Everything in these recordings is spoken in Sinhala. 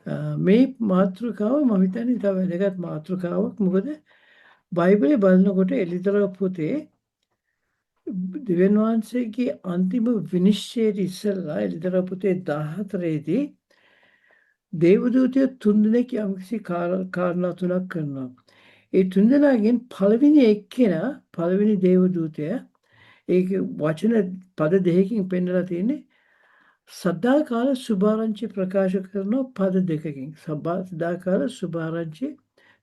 මේ මාතෘකාව මම හිතන්නේ තව වැදගත් මාතෘකාවක්. මොකද බයිබලයේ බලනකොට එලිදරව් පොතේ දෙවියන් වහන්සේගේ අන්තිම විනිශ්චයට ඉස්සෙල්ලා එලිදරව් පොතේ 14 දී දේවදූතයෝ 3 දෙනෙක් යම්කිසි කාරණා 3ක් කරනවා. ඒ 3 දෙනාගෙන් පළවෙනි එක්කෙනා පළවෙනි දේවදූතයා ඒකේ වචන පද දෙකකින් පෙන්නලා තියෙන්නේ සදාකාල සුභාරංචි ප්‍රකාශ කරන පද දෙකකින්. සදාකාල සුභාරංචි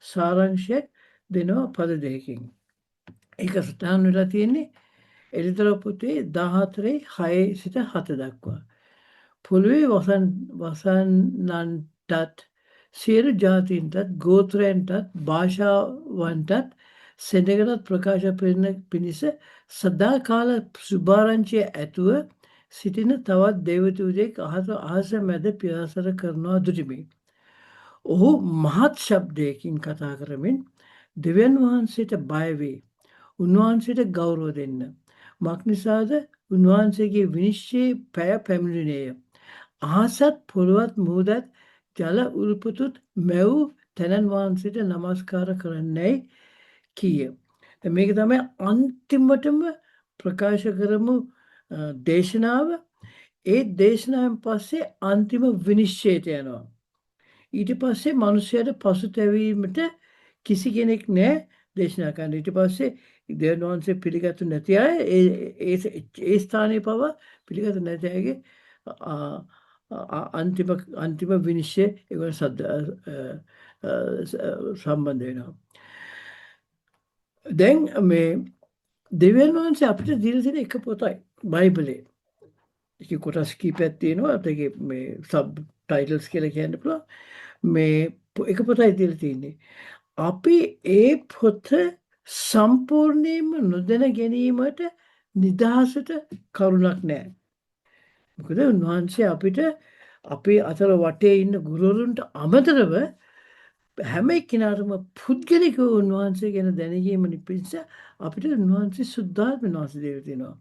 සාරාංශයක් දෙනවා පද දෙකකින්. ඒක සටහන් වෙලා තියෙන්නේ එලිදරව් පොතේ 14:6 සිට 7 දක්වා. පොළොවේ වසන්නන්ටත් සියලු ජාතීන්ටත් ගෝත්‍රයන්ටත් භාෂාවන්ටත් සෙනගටත් ප්‍රකාශ පිණිස සදාකාල සුභාරංචිය ඇතුව සිටින තවත් දේවදූතෙක් අහස මැද පියාසර කරනවා දුටිමි. ඔහු මහත් ශබ්දයකින් කතා කරමින් දෙවියන් වහන්සේට බය වේ. උන්වහන්සේට ගෞරව දෙන්න. මක්නිසාද උන්වහන්සේගේ විනිශ්චයේ පැය පැමිණුණේය. අහසත් පොළොවත් මුහුදත් ජල උල්පතුත් මැව් තැනන් වහන්සේට නමස්කාර කරන්නයි කීය. මේක තමයි අන්තිමටම ප්‍රකාශ කරමු දේශනාව. ඒ දේශනාවෙන් පස්සේ අන්තිම විනිශ්චයට යනවා. ඊට පස්සේ මිනිසයාට පසුතැවීමට කිසි කෙනෙක් නැහැ දේශනා කරන්න. ඊට පස්සේ දෙවියන් වහන්සේ පිළිගත්තු නැති අය ඒ ස්ථානයේ පවා පිළිගත්තු නැති අයගේ අන්තිම විනිශ්චය ඒවල සම්බන්ධ වෙනවා. දැන් මේ දෙවියන් වහන්සේ අපිට දීලා තියෙන එක පොතයි බයිබලේ. ඒක කොටස් කීපයක් තියෙනවා. ඒකේ මේ සබ් ටයිටල්ස් කියලා කියන්න පුළුවන්. මේ එක පොතයි දීලා තියෙන්නේ. අපි ඒ පොත සම්පූර්ණයෙන්ම නොදැන ගැනීමට නිදහසට කරුණක් නැහැ. මොකද උන්වහන්සේ අපිට අපේ අතර වටේ ඉන්න ගුරුවරුන්ට අමතරව හැම එක්කිනාටම පුද්ගලිකව උන්වහන්සේ ගැන දැනගීම පිණිස අපිට උන්වහන්සේ සුද්ධාත්ම වාසය දීලා තියෙනවා.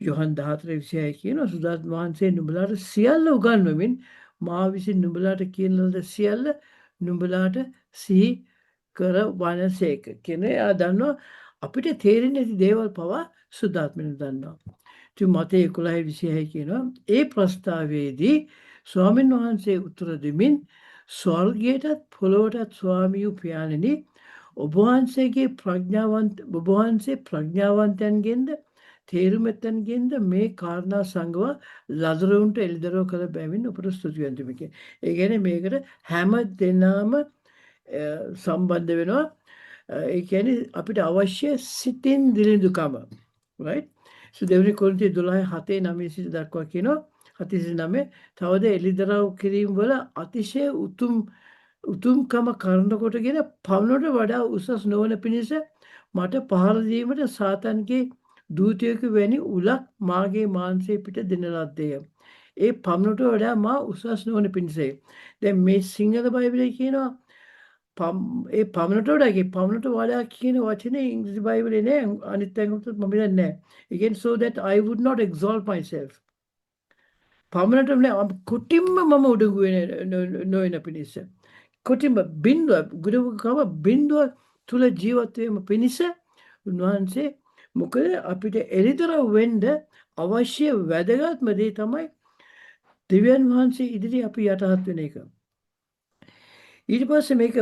යොහන් 14:26 කියනවා සුද්ධාත්ම වහන්සේ නුඹලාට සියල්ල උගන්වමින් මා විසින් නුඹලාට කියන ලද සියල්ල නුඹලාට සිහි කරවනසේක කියන එයා දන්නවා අපිට තේරෙන්නේ නැති දේවල් පවා සුද්ධාත්මෙන් දන්නවා. මතේ 11:26 කියනවා ඒ ප්‍රස්තාවයේදී ස්වාමීන් වහන්සේ උත්තර දෙමින් ස්වර්ගයටත් පොළොවටත් ස්වාමී වූ පියාණෙනි ඔබ වහන්සේ ප්‍රඥාවන්තයන්ගෙන්ද තේරුමැත්තන්ගෙන්ද මේ කාරණා සංගව ලදරුන්ට එළිදරව් කළ බැවින් ඔබට ස්තුතිවන්තමි කියන. ඒ කියන්නේ මේකට හැම දෙනාම සම්බන්ධ වෙනවා. ඒ කියන්නේ අපිට අවශ්‍ය සිතින් දිලිඳුකම. right? දෙවෙනි කොරින්ති 12:7-9 සිට දක්වා කියනවා 7:9 තවද එළිදරව් කිරීම වල අතිශය උතුම්කම කරන කොටගෙන පවනට වඩා උසස් නොවන පිණිස මට පහර දීමට සාතන්ගේ දූතයෙකු වැනි උලක් මාගේ මාංශය පිට දෙන ලද්දේය. ඒ පවනට වඩා මා උසස් නොවන පිණිසයි. දැන් මේ සිංහල බයිබලයේ කියනවා ඒ පවනට වඩා කියන වචනේ ඉංග්‍රීසි බයිබලේ නෑ. අනිත් තැන්වලත් මම දන්නේ නෑ. Again so that I would not exalt myself. පවනට කුටිම්ම මම උඩඟු නොවන පිණිස. කුටිම්ම ගුරුකම බිඳුව තුල ජීවත් වීම පිණිස උන්වහන්සේ මොකද අපිට එළිදරව් වෙන්න අවශ්‍ය වැදගත්ම දේ තමයි දෙවියන් වහන්සේ ඉදිරි අපි යටහත් වෙන එක. ඊට පස්සේ මේක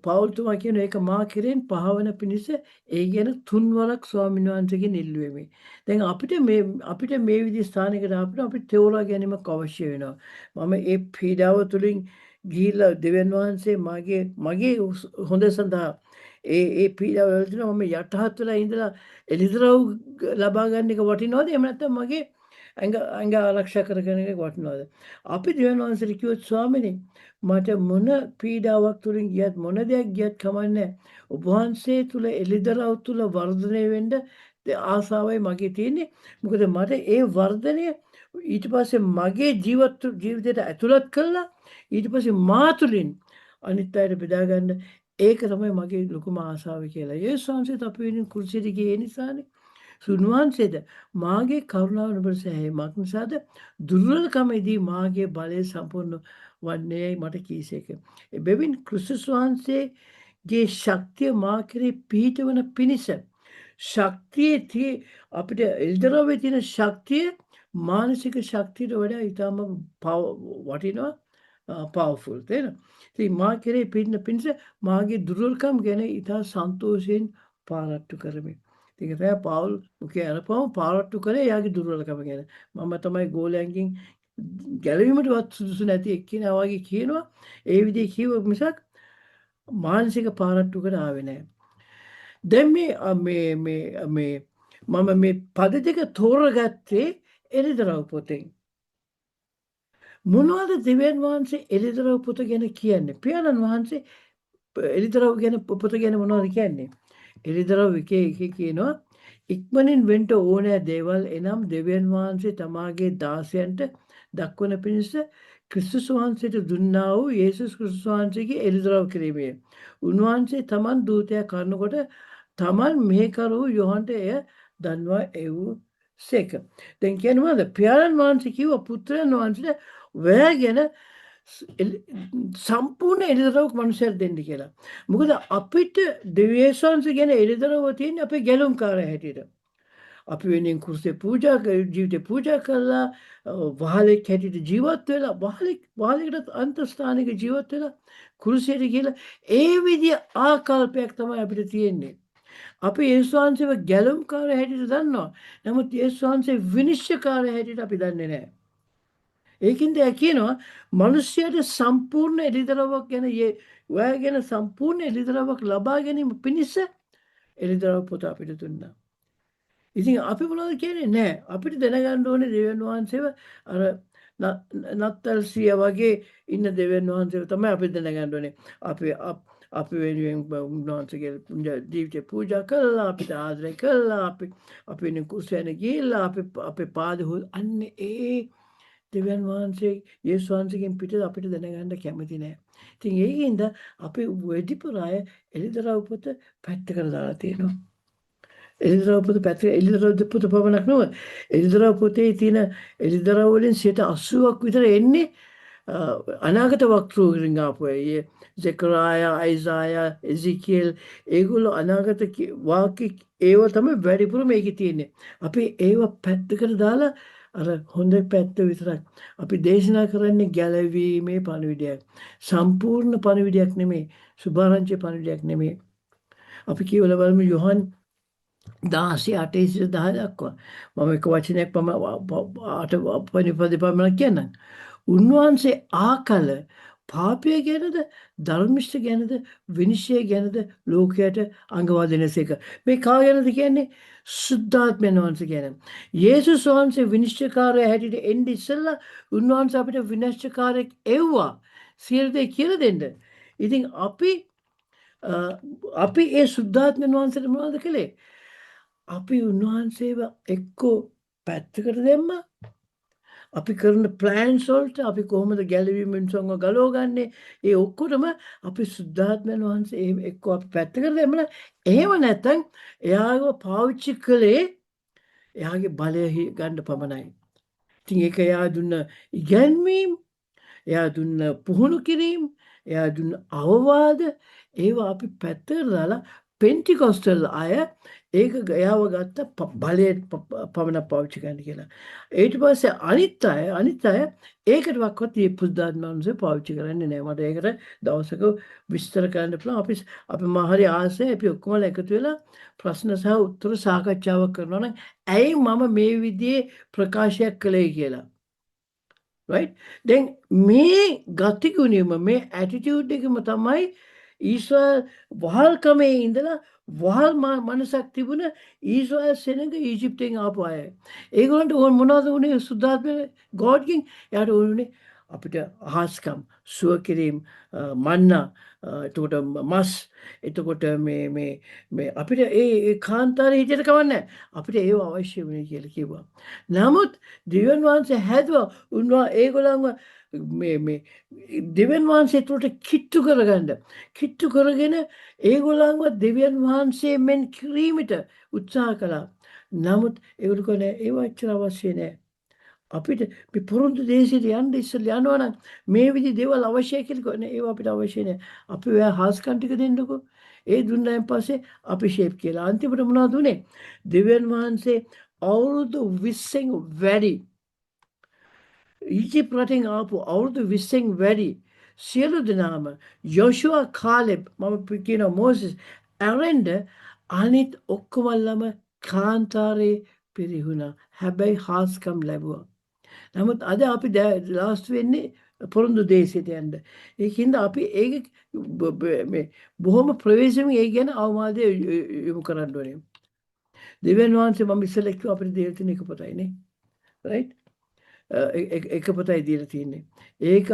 පවුල්තුමා කියන එක මා කෙරෙන් පහවන පිණිස ඒ ගැන 3 වරක් ස්වාමීන් වහන්සේගෙන් ඉල්ලුවෙමි. දැන් අපිට මේ විදිහේ ස්ථානයකට අපිට තෝරා ගැනීමක් අවශ්‍ය වෙනවා. මම ඒ පීඩාව තුලින් ගිහිල්ලා දෙවියන් වහන්සේ මගේ හොඳ සඳහා ඒ පීඩාව වලට මම යටහත් වෙලා ඉඳලා එළිදරව් ලබා ගන්න එක වටිනවද? එහෙම නැත්නම් මගේ ඇඟ ආරක්ෂා කරගෙන එක වටිනවද? අපි දෙවියන් වහන්සේට කිව්වොත් ස්වාමීනි මට මොන පීඩාවක් තුලින් ගියත් මොන දෙයක් ගියත් කමන්නේ ඔබ වහන්සේ තුල එළිදරව් තුල වර්ධනය වෙන්න ආසාවයි මගේ තියෙන්නේ. මොකද මට ඒ වර්ධනය ඊට පස්සේ මගේ ජීවිතයට ඇතුළත් කළා ඊට පස්සේ මා තුලින් අනිත් අයට බෙදා ගන්න ඒක තමයි මගේ ලොකුම ආසාව කියලා. යේසුස් වහන්සේත් අපි වෙනින් කුරුසියට ගියේ නිසානේ. උන්වහන්සේද මාගේ කරුණාව නුඹට සෑහීමක් නිසාද දුර්වලකමේදී මාගේ බලය සම්පූර්ණ වන්නේයයි මට කීසේක. එබැවින් ක්‍රිස්තුස් වහන්සේගේ ශක්තිය මා කෙරෙහි පිහිටවන පිණිස ශක්තියේ අපිට එල්දරවේ තියෙන ශක්තිය මානසික ශක්තියට වඩා ඉතාම වටිනවා පවෆුල් තේන. ඉතින් මා කෙරෙහි පිහිටන පිණිස මාගේ දුර්වලකම් ගැන ඉතා සන්තෝෂයෙන් පාරට්ටු කරමි. ඉතින් රෑ පවුල් මුකේ අරපුවම පාරට්ටු කරේ එයාගේ දුර්වලකම ගැන. මම තමයි ගෝලයන්ගෙන් ගැලවීමටවත් සුදුසු නැති එක්කෙනා වගේ කියනවා. ඒ විදිහේ කිව්ව මිසක් මානසික පාරට්ටුකට ආවේ නැහැ. දැන් මම මේ පද දෙක තෝරගත්තේ එළිදරව් පොතෙන්. මොනවද දෙවියන් වහන්සේ එළිදරව් පොත ගැන කියන්නේ? පියාණන් වහන්සේ එළිදරව් ගැන පොත ගැන මොනවද කියන්නේ? එළිදරව් එකේ කියනවා ඉක්මනින් වෙන්ට ඕනෑ දේවල් එනම් දෙවියන් වහන්සේ තමාගේ දාසයන්ට දක්වන පිණිස ක්‍රිස්තුස් වහන්සේට දුන්නා වූ යේසුස් ක්‍රිස්තුස් වහන්සේගේ එළිදරව් කිරීමය. උන්වහන්සේ තමන් දූතයා කරනකොට තමන් මෙහෙකරු යොහන්ට එය දන්වා එවූ සේක. දැන් කියන්නේ මොනවද? පියාණන් වහන්සේ කිව්ව පුත්‍රයන් වහන්සේට ඔයා ගැන සම්පූර්ණ එළිදරව්වක් මනුස්සයෙක් දෙන්න කියලා. මොකද අපිට දෙවියන් වහන්සේ ගැන එළිදරව්ව තියෙන්නේ අපේ ගැලුම්කාරය හැටියට. අපි වෙනින් කුරුසේ පූජා ජීවිතේ පූජා කළා වහලෙක් හැටියට ජීවත් වෙලා වහලෙකට අන්තස්ථානික ජීවත් වෙලා කුරුසයට ගිහලා ඒ විදිය ආකල්පයක් තමයි අපිට තියෙන්නේ. අපි යේසුස් වහන්සේව ගැලුම්කාරය හැටියට දන්නවා. නමුත් යේසුස් වහන්සේ විනිශ්චයකාරය හැටියට අපි දන්නේ නැහැ. ඒකින්ද කියනවා මිනිස්යාට සම්පූර්ණ එළිදරව්වක් ගැන ඔයා ගැන සම්පූර්ණ එළිදරව්වක් ලබා ගැනීම පිණිස එළිදරව් පොත අපිට දුන්නා. ඉතින් අපි මොනවද කියන්නේ නෑ අපිට දැනගන්න ඕනේ දෙවියන් වහන්සේව අර නත්තල්සිය වගේ ඉන්න දෙවියන් වහන්සේව තමයි අපි දැනගන්න ඕනේ. අපි වෙනුවෙන් උන්වහන්සේගේ ජීවිතේ පූජා කළා අපිට ආදරය කළා අපි වෙනුවෙන් කුසයන ගිහිල්ලා අපේ පාද අන්න ඒ දෙවියන් වහන්සේ යේසුස් වහන්සේගෙන් පිට අපිට දැනගන්න කැමති නෑ. ඉතින් ඒකින්ද අපි වැඩිපුර අය එළිදරව් පොත පැත්තකට දාලා තියෙනවා. එළිදරව් පොත පැත්තට එළිදරව් පොත පමණක් නෙවෙයි. එළිදරව් පොතේ තියෙන එළිදරව් වලින් 80%ක් විතර එන්නේ අනාගත වක්තෘවකින් ආපු අය. ජෙකරායා, අයිසායා, එසේකියල් ඒගොල්ලෝ අනාගත වාක්‍ය ඒව තමයි වැඩිපුර මේකේ තියෙන්නේ. අපි ඒව පැත්තකට දාලා අර හොඳ පැත්ත විතරක් අපි දේශනා කරන්නේ ගැලවීමේ පණිවිඩයක්. සම්පූර්ණ පණිවිඩයක් නෙමෙයි. සුභාරංචි පණිවිඩයක් නෙමෙයි. අපි කියවල බලමු යොහන් 16:8 දක්වා. මම එක වචනයක් පණිපද පමණක් කියන්නම්. උන්වහන්සේ ආකල පාපය ගැනද ධර්මිෂ්ඨ ගැනද විනිශ්චය ගැනද ලෝකයට අඟවා දෙනසේක. මේ කා ගැනද කියන්නේ සුද්ධාත්මයන් වහන්සේ ගැන. යේසුස් වහන්සේ විනිශ්චයකාරය හැටියට එන්නේ ඉස්සෙල්ලා උන්වහන්සේ අපිට විනිශ්චයකාරයෙක් එව්වා. සියලු දේ කියලා දෙන්න. ඉතින් අපි ඒ සුද්ධාත්මයන් වහන්සේට මොනවද කළේ? අපි උන්වහන්සේව එක්කෝ පැත්තකට දැම්මා. අපි කරන ප්ලෑන්ස් වලට අපි කොහොමද ගැලවීමෙන් සංග ගලවගන්නේ ඒ ඔක්කොටම අපි සුද්ධාත්මයන් වහන්සේ එක්කෝ අපි පැත්තකට දැම්මලා එහෙම නැත්නම් එයාව පාවිච්චි කළේ එයාගේ බලය ගන්න පමණයි. ඉතින් ඒක එයා දුන්න ඉගැන්වීම්, එයා දුන්න පුහුණු කිරීම, එයා දුන්න අවවාද ඒවා අපි පැත්තකට දාලා පෙන්ටිකොස්ටල් අය ඒක එයාව ගත්ත බලය පමණක් පාවිච්චි කරන්න කියලා. ඊට පස්සේ අනිත් අය ඒකටවත් මේ පුදුදාත්ම වහන්සේ පාවිච්චි කරන්නේ නැහැ. මට ඒකට දවසක විස්තර කරන්න පුළුවන්. අපි මාහරි ආසයි අපි ඔක්කොම එකතු වෙලා ප්‍රශ්න සහ උත්තර සාකච්ඡාවක් කරනවා නම් ඇයි මම මේ විදිහේ ප්‍රකාශයක් කළේ කියලා. right? දැන් මේ ගතිගුණයම මේ ඇටිටියුඩ් එකම තමයි ඊශ්වර වහල්කමේ ඉඳලා වහල් මනසක් තිබුණ ඊශ්වර සෙනඟ ඊජිප්තෙන් ආපු අය. ඒගොල්ලන්ට මොනවද උනේ සුද්ධාත්ම ගෝඩ්ගෙන් යාට උනේ අපිට අහස්කම්, සුව කිරීම, මන්නා, එතකොට මස්, එතකොට මේ අපිට ඒ කාන්තාරේ හිටියට කවන්නේ අපිට ඒව අවශ්‍ය වෙන්නේ කියලා කිව්වා. නමුත් දෙවියන් වහන්සේ හැදුවා ඒගොල්ලන්ව මේ දෙවියන් වහන්සේ තුළට කිට්ටු කරගෙන ඒගොල්ලන්ව දෙවියන් වහන්සේ මෙන් කිරීමට උත්සාහ කළා. නමුත් ඒගොල්ලෝ කියන්නේ ඒව අච්චර අවශ්‍ය නැහැ. අපිට මේ පුරුදු දේශයට යන්න ඉස්සෙල්ලා යනවා නම් මේ විදි දේවල් අවශ්‍යයි කියලා කිව්වනේ ඒව අපිට අවශ්‍ය නෑ. අපි ඔය හාස්කම් ටික දෙන්නකෝ. ඒ දුන්නාන් පස්සේ අපි ෂේප් කියලා. අන්තිමට මොනවද උනේ? දෙවියන් වහන්සේ අවුරුදු 20න් වැඩි ඊජිප්ත් රටෙන් ආපු අවුරුදු 20න් වැඩි සියලු දෙනාම යොෂුවා කාලෙබ් මම කියනවා මෝසෙස් ඇරෙන්ඩ අනිත් ඔක්කොමල්ලම කාන්තාරේ පිරිහුණා. හැබැයි හාස්කම් ලැබුවා. නමුත් අද අපි ලාස්ට් වෙන්නේ පොරොන්දු දේශයට යන්න. ඒකින්ද අපි ඒක බොහොම ප්‍රවේශමෙන් ඒ ගැන අවවාදය යොමු කරන්න ඕනේ. දෙවියන් වහන්සේ මම ඉස්සෙල්ලා කිව්වා අපිට දෙවියන් තියෙන එක පොතයිනේ. රයිට්? එක පොතයි දීලා තියෙන්නේ. ඒක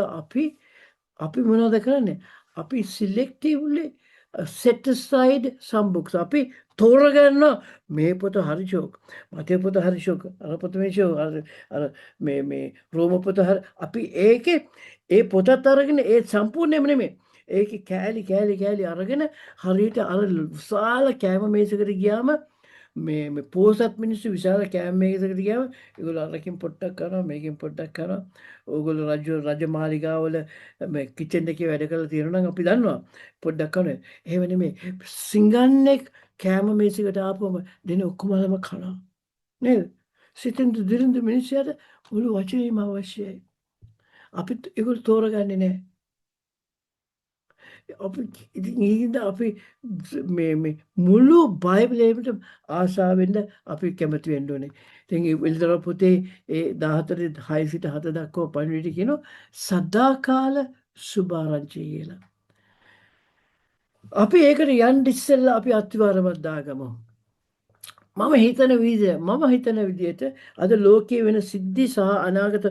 අපි මොනවද කරන්නේ? අපි සිලෙක්ටිව්ලි set aside some books. අපි තෝරගන්නවා මේ පොත හරි ෂෝක්. මතේ පොත හරි ෂෝක්. අර පොත මේ ෂෝක්. අර මේ රෝම පොත හරි. අපි ඒකේ ඒ පොතත් අරගෙන ඒ සම්පූර්ණයෙන්ම නෙමෙයි. ඒකේ කෑලි අරගෙන හරියට අර විශාල කෑම මේසකට ගියාම මේ පෝසත් මිනිස්සු විශාල කෑම මේසකට ගියාම ඒගොල්ලෝ අරකින් පොට්ටක් කරනවා මේකෙන් පොට්ටක් කරනවා. ඕගොල්ලෝ රජ මාලිගාවල මේ කිචන් එකේ වැඩ කරලා තියෙනවා නම් අපි දන්නවා පොඩ්ඩක් කරනවා. එහෙම නෙමෙයි. සිංගන්නෙක් කෑම මේසකට ආපුවම දෙන ඔක්කොමලම කනවා. නේද? සිතින් දිරින්ද මිනිස්සුන්ට මුළු වචනේම අවශ්‍යයි. අපිත් ඒගොල්ලෝ තෝරගන්නේ නැහැ. අපි ඉතින් ඒකින්ද අපි මේ මුළු බයිබලෙට ආශාවෙන්ද අපි කැමති වෙන්න ඕනේ. ඉතින් ඒ එළිදර පොතේ ඒ 14 6 සිට 7 දක්වා පණිවිඩ කියනවා සදාකාල සුභාරංචි කියලා. අපි ඒකට යන්න ඉස්සෙල්ලා අපි අත්විවරමක් දාගමු. මම හිතන විදිහට අද ලෝකයේ වෙන සිද්ධි සහ අනාගත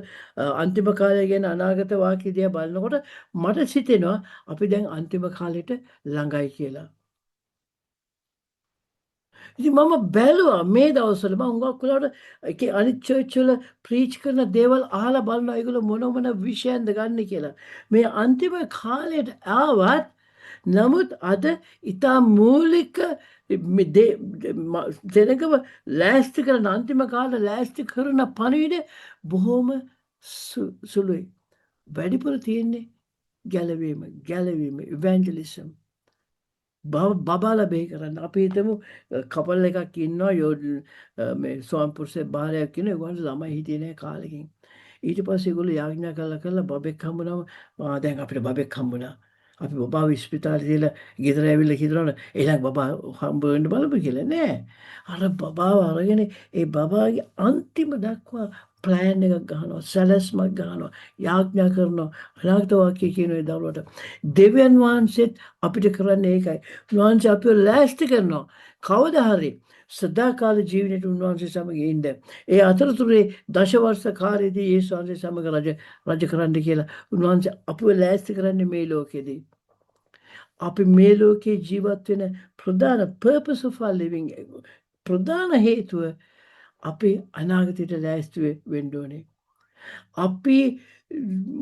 අන්තිම කාලය ගැන අනාගත වාක්‍ය දිහා බලනකොට මට සිතෙනවා අපි දැන් අන්තිම කාලෙට ළඟයි කියලා. ඉතින් මම බැලුවා මේ දවස්වල මම හුඟක් වෙලාවට ඒකේ අනිත් චර්ච් වල ප්‍රීච් කරන දේවල් අහලා බලනවා ඒගොල්ලෝ මොන විෂයන්ද ගන්න කියලා. මේ අන්තිම කාලයට ආවත් නමුත් අද ඉතා මූලික දෙනකම ලෑස්ති කරන අන්තිම කාල ලෑස්ති කරන පණිවිඩ බොහොම සුළුයි. වැඩිපුර තියෙන්නේ ගැලවීම ඉවැන්ජලිසම්. බබාලා බේ කරන්න. අපි හිතමු කපල් එකක් ඉන්නවා මේ ස්වාමිපුරුෂය භාර්යාවක් ඉන්නවා. ඒගොල්ලෝ ළමයි හිටියේ නැහැ කාලෙකින්. ඊට පස්සේ ඒගොල්ලෝ යාඥා කරලා බබෙක් හම්බුනම දැන් අපිට බබෙක් හම්බුණා. අපි බබාව ඉස්පිතාලේ තියලා ගෙදර ඇවිල්ලා හිතනවනේ ඊළඟ බබා හම්බ වෙන්න බලමු කියලා නෑ. අර බබාව අරගෙන ඒ බබාගේ අන්තිම දක්වා ප්ලෑන් එකක් ගහනවා, සැලැස්මක් ගහනවා, යාඥා කරනවා, අනාගත වාක්‍ය කියන ඒ දවල්වලට. දෙවියන් වහන්සේත් අපිට කරන්නේ ඒකයි. උන්වහන්සේ අපිව ලෑස්ති කරනවා. කවදා හරි සදාකාල ජීවිතයට උන්වහන්සේ සමග ඉන්න. ඒ අතරතුරේ දශවර්ෂ කාලයේදී යේසුස් වහන්සේ සමග රජ කරන්න කියලා උන්වහන්සේ අපිව ලෑස්ති කරන්නේ මේ ලෝකෙදී. අපි මේ ලෝකේ ජීවත් වෙන ප්‍රධාන purpose of our living ප්‍රධාන හේතුව අපි අනාගතයට ලෑස්ති වෙන්න ඕනේ. අපි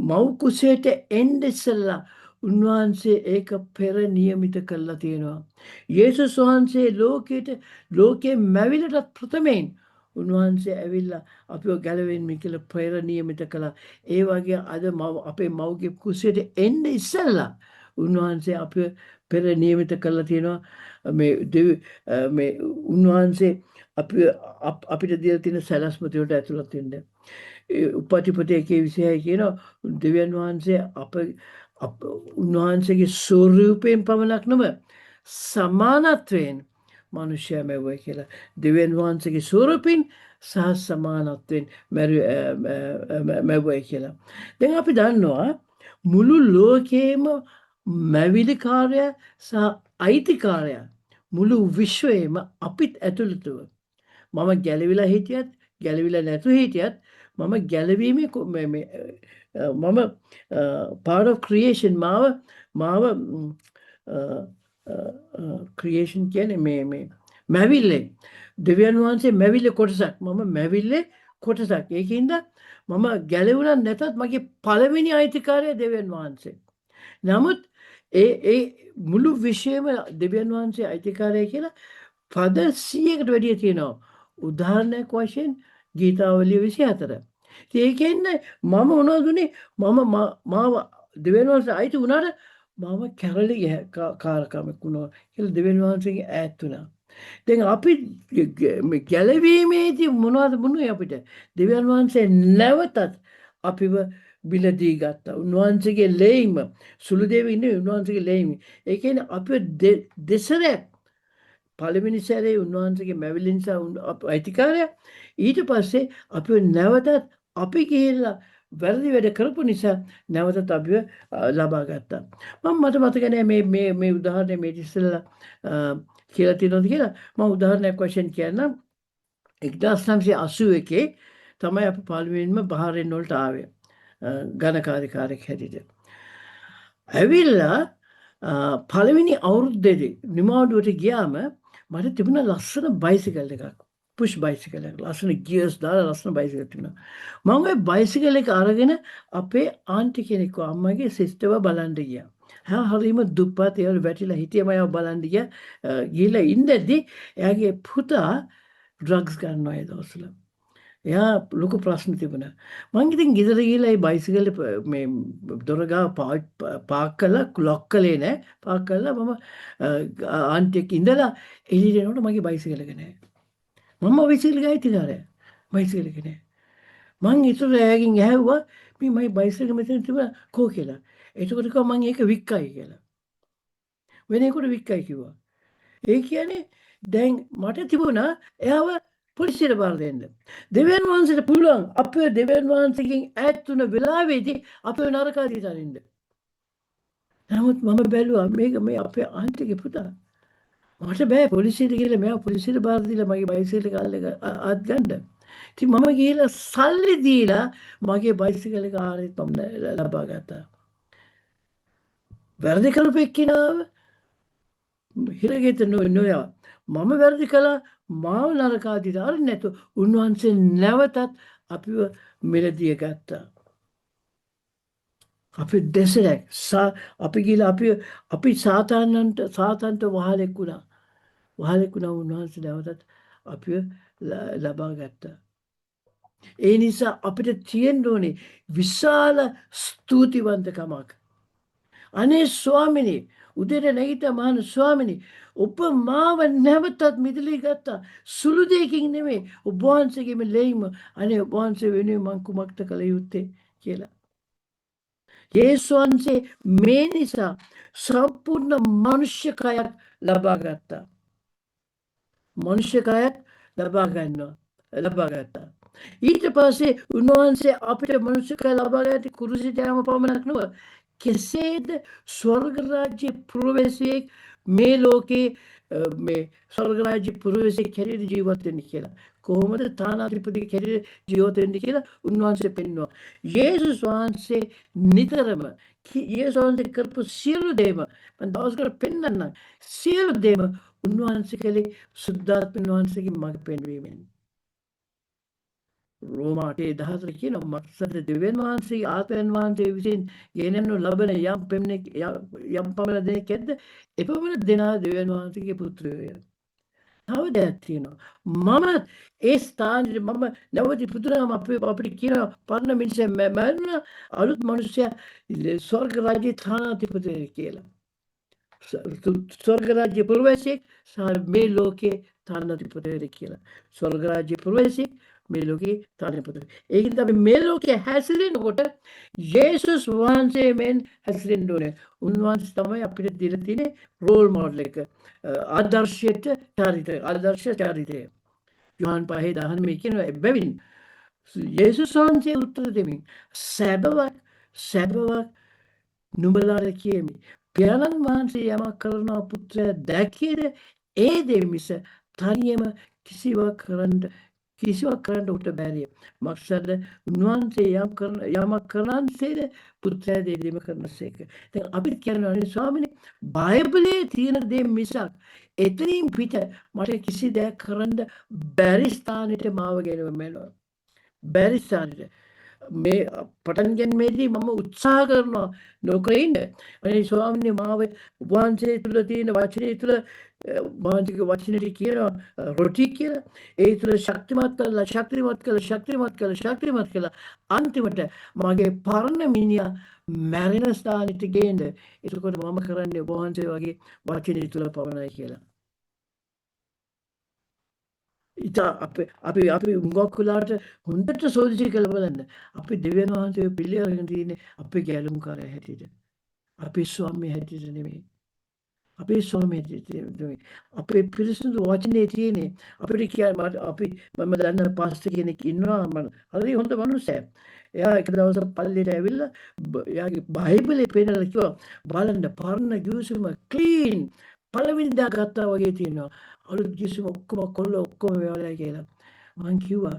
මව් කුසයට එන්න ඉස්සෙල්ලා උන්වහන්සේ ඒක පෙර නියමිත කරලා තියෙනවා. යේසුස් වහන්සේ ලෝකේ මැවිලටත් ප්‍රථමයෙන් උන්වහන්සේ ඇවිල්ලා අපිව ගැලවෙන්න කියලා පෙර නියමිත කළා. ඒ වගේ අද අපේ මව්ගේ කුසයට එන්න ඉස්සෙල්ලා උන්වහන්සේ අපිව පෙර නියමිත කරලා තියෙනවා. මේ උන්වහන්සේ අපිට දීලා තියෙන සැලැස්ම වලට ඇතුළත් වෙන්න. උපටිපටි 1:26 කියනවා දෙවියන් වහන්සේ උන්වහන්සේගේ ස්වරූපයෙන් පමණක් නෙවෙයි සමානත්වයෙන් මිනිසයා මැවුවා කියලා. දෙවියන් වහන්සේගේ ස්වරූපයෙන් සහ සමානත්වයෙන් මැවුවා කියලා. දැන් අපි දන්නවා මුළු ලෝකේම මැවිලිකාරය සහ අයිතිකාරය මුළු විශ්වයේම අපිත් ඇතුළතව. මම ගැලවිලා හිටියත් ගැලවිලා නැතුව හිටියත් මම ගැලවීමේ මම part of creation මාව creation කියන්නේ මේ මැවිල්ලේ දෙවියන් වහන්සේ මැවිල්ලේ කොටසක් මම මැවිල්ලේ කොටසක්. ඒකින්ද මම ගැලවුණා නැතත් මගේ පළවෙනි අයිතිකාරය දෙවියන් වහන්සේ. නමුත් ඒ මුළු විශ්වයේම දෙවියන් වහන්සේ අයිතිකාරය කියලා පද 100කට වැඩිය තියෙනවා. උදාහරණයක් වශයෙන් ගීතාවලිය 24. ඒ කියන්නේ මම මොනවද උනේ? මාව දෙවියන් වහන්සේ අයිති වුණාට මම කැරලි කාරකමක් වුණා කියලා දෙවියන් වහන්සේගෙන් ඈත් වුණා. දැන් අපි මේ ගැලවීමේදී මොනවද වුණේ අපිට? දෙවියන් වහන්සේ නැවතත් අපිව බිලදී ගත්තා. උන්වහන්සේගේ ලේයිම සුළු දේව ඉන්නේ උන්වහන්සේගේ ලේයිම. ඒ කියන්නේ අපිව දෙසරයක් පළවෙනි සැරේ උන්වහන්සේගේ මැවිලි නිසා අයිතිකාරයා ඊට පස්සේ අපිව නැවතත් අපි ගිහිල්ලා වැරදි වැඩ කරපු නිසා නැවතත් අපිව ලබා ගත්තා. මට මතක නෑ මේ උදාහරණය මේ ඉස්සෙල්ලා කියලා තියෙනවද කියලා. මම උදාහරණයක් වශයෙන් කියන්නම්. 1981 තමයි අපි පාර්ලිමේන්තුවෙන් බහරෙන් වලට ආවේ. ඝනකාර්යකාරයෙක් හැටියට. ඇවිල්ලා පළවෙනි අවුරුද්දේදී නිමාඩුවට ගියාම මට තිබුණ ලස්සන බයිසිකල් එකක්. පුෂ් බයිසිකල් එකක්. ලස්සන ගියර්ස් දාලා ලස්සන බයිසිකල් තිබුණා. මම ওই බයිසිකල් එක අරගෙන අපේ ආන්ටි කෙනෙක්ව අම්මගේ සිස්ටර්ව බලන්න ගියා. හරිම දුප්පත් ඒවල වැටිලා හිටියම එයාව බලන්න ගියා. ගිහලා ඉඳද්දි එයාගේ පුතා ඩ්‍රග්ස් ගන්නවා ඒ දවස්වල. එයා ලොකු ප්‍රශ්න තිබුණා. මං ඉතින් ගෙදර ගිහලා ඒ බයිසිකල් මේ දොර ගාව පාක් කළා ලොක් කළේ නෑ. පාක් කළා මම ආන්ටි එක්ක ඉඳලා එළියට එනකොට මගේ බයිසිකල් එක නෑ. මම බයිසිකල් එක අයිතිකාරයා. බයිසිකල් එක නෑ. මං ඉතල එයාගෙන් ඇහුවා මේ මගේ බයිසිකල් මෙතන තිබුණා කෝ කියලා. එතකොට කිව්වා මං ඒක වික්කයි කියලා. වෙනේකට වික්කයි කිව්වා. ඒ කියන්නේ දැන් මට තිබුණා එයාව පොලිසියට බාර දෙන්න. දෙවියන් වහන්සේට පුළුවන් අපේ දෙවියන් වහන්සේගෙන් ඈත් වුණ වෙලාවේදී අපේ නරකාදී තනින්න. නමුත් මම බැලුවා මේක මේ අපේ ආන්ටිගේ පුතා. මට බෑ පොලිසියට ගිහලා මෙයා පොලිසියට බාර දීලා මගේ බයිසිකල් එක අත් ගන්න. ඉතින් මම ගිහලා සල්ලි දීලා මගේ බයිසිකල් එක ආරෙත් මම ලබා ගත්තා. වැරදි කරපු එක්කිනාව හිරගෙත නොයා. මම වැරදි කළා මාව නරකාදීට අරින්න නැතුව උන්වහන්සේ නැවතත් අපිව මිලදී ගත්තා. අපි දෙසරක් අපි ගිහලා අපි සාතන්ට වහලෙක් වුණා. වහලෙක් වුණා උන්වහන්සේ නැවතත් අපිව ලබා ගත්තා. ඒ නිසා අපිට තියෙන්න ඕනේ විශාල ස්තුතිවන්තකමක්. අනේ ස්වාමිනේ උදේට නැගිට්ටා මහාන ස්වාමිනේ ඔබ මාව නැවතත් මිදලී ගත්තා. සුළු දෙයකින් නෙමෙයි ඔබ වහන්සේගේම ලේයිම අනේ ඔබ වහන්සේ වෙනුවෙන් මං කුමක්ද කළ යුත්තේ කියලා. යේසුස් වහන්සේ මේ නිසා සම්පූර්ණ මනුෂ්‍ය කයක් ලබා ගත්තා. මනුෂ්‍ය කයක් ලබා ගත්තා. ඊට පස්සේ උන්වහන්සේ අපිට මනුෂ්‍ය කය ලබා ගන්න කුරුසියට යාම පමණක් නෙවෙයි කෙසේද ස්වර්ග රාජ්‍ය පුරවැසියෙක් මේ ලෝකේ මේ ස්වර්ග රාජ්‍ය පුරවැසියෙක් හැටියට ජීවත් වෙන්නේ කියලා. කොහොමද තානාධිපති හැටියට ජීවත් වෙන්නේ කියලා උන්වහන්සේ පෙන්වනවා. යේසුස් වහන්සේ නිතරම යේසුස් වහන්සේ කරපු සියලු දේම මම දවසකට පෙන්වන්නම්. සියලු දේම උන්වහන්සේ කලේ සුද්ධාත්ම වහන්සේගේ මඟ පෙන්වීමෙන්. රෝමා 8:14 කියනවා මක්සද දෙවියන් වහන්සේ ආත්මයන් වහන්සේ විසින් ගෙනෙනු ලබන යම් පමණ දෙනෙක් ඇද්ද එපමණ දෙනා දෙවියන් වහන්සේගේ පුත්‍රයෝය. තව දෙයක් තියෙනවා. මම ඒ ස්ථානෙට මම නැවති පුදුරාම අපිට කියනවා පරණ මිනිස්සු මැරුණා අලුත් මිනිස්සයා ස්වර්ග රාජ්‍ය තානාධිපති කියලා. ස්වර්ග රාජ්‍ය පුරවැසියෙක් මේ ලෝකේ තානාධිපති කියලා. ස්වර්ග රාජ්‍ය පුරවැසියෙක් මේ ලෝකේ තානාධිපති. ඒකින්ද අපි මේ ලෝකේ හැසිරෙනකොට යේසුස් වහන්සේ මෙන් හැසිරෙන්න ඕනේ. උන්වහන්සේ තමයි අපිට දීලා තියෙන රෝල් මොඩල් එක. ආදර්ශ චරිතය. යෝහන් 5:10 මේ කියනවා එබැවින් යේසුස් වහන්සේ උත්තර දෙමින් සැබවක් නුඹලාට කියමි. පියාණන් වහන්සේ යමක් කරනවා පුත්‍රයා දැකියද ඒ දේ මිස තනියම කිසිවක් කරන්න උට බැරිය. මක්සද උන්වහන්සේ යමක් කරනසේද පුත්‍රයා දේ දෙම කරනසේක. දැන් අපිට කියනවා ස්වාමිනේ බයිබලයේ තියෙන දේ මිසක් එතනින් පිට මට කිසි දෙයක් කරන්න බැරි ස්ථානෙට මාව ගෙනව මෙලව. බැරි ස්ථානෙට මේ පටන් ගැනීමේදී මම උත්සාහ කරනවා නොකර ඉන්න. අනේ ස්වාමීනි මාව වහන්සේ තුල තියෙන වචනේ තුල මානසික වචනේ කියනවා රොටි කියලා. ඒ තුල ශක්තිමත් කළා අන්තිමට මගේ පරණ මිනිහා මැරෙන ස්ථානෙට ගේන්න. එතකොට මම කරන්නේ වහන්සේ වගේ වචනේ තුල පවණයි කියලා. ඉතා අපි උඟක් වෙලාට හොඳට සෝදිසි කරලා බලන්න. අපි දෙවියන් වහන්සේ පිළිඅරගෙන තියෙන්නේ අපේ ගැලුම්කාරය හැටියට. අපේ ස්වාමී හැටියට නෙමෙයි. අපේ ස්වාමී හැටියට නෙමෙයි. අපේ පිරිසිදු වචනේ තියෙන්නේ අපිට අපි මම දන්න පාස්ටර් කෙනෙක් ඉන්නවා හරි හොඳ මනුස්සයෙක්. එයා එක දවසක් පල්ලියට ඇවිල්ලා එයාගේ බයිබලේ පෙන්නලා කිව්වා බලන්න පරණ ගිවිසුම ක්ලීන් පළවෙනිදා ගත්තා වගේ තියෙනවා. අලුත් ගිවිසුම ඔක්කොම කොල්ල ඔක්කොම වේවලා කියලා. මං කිව්වා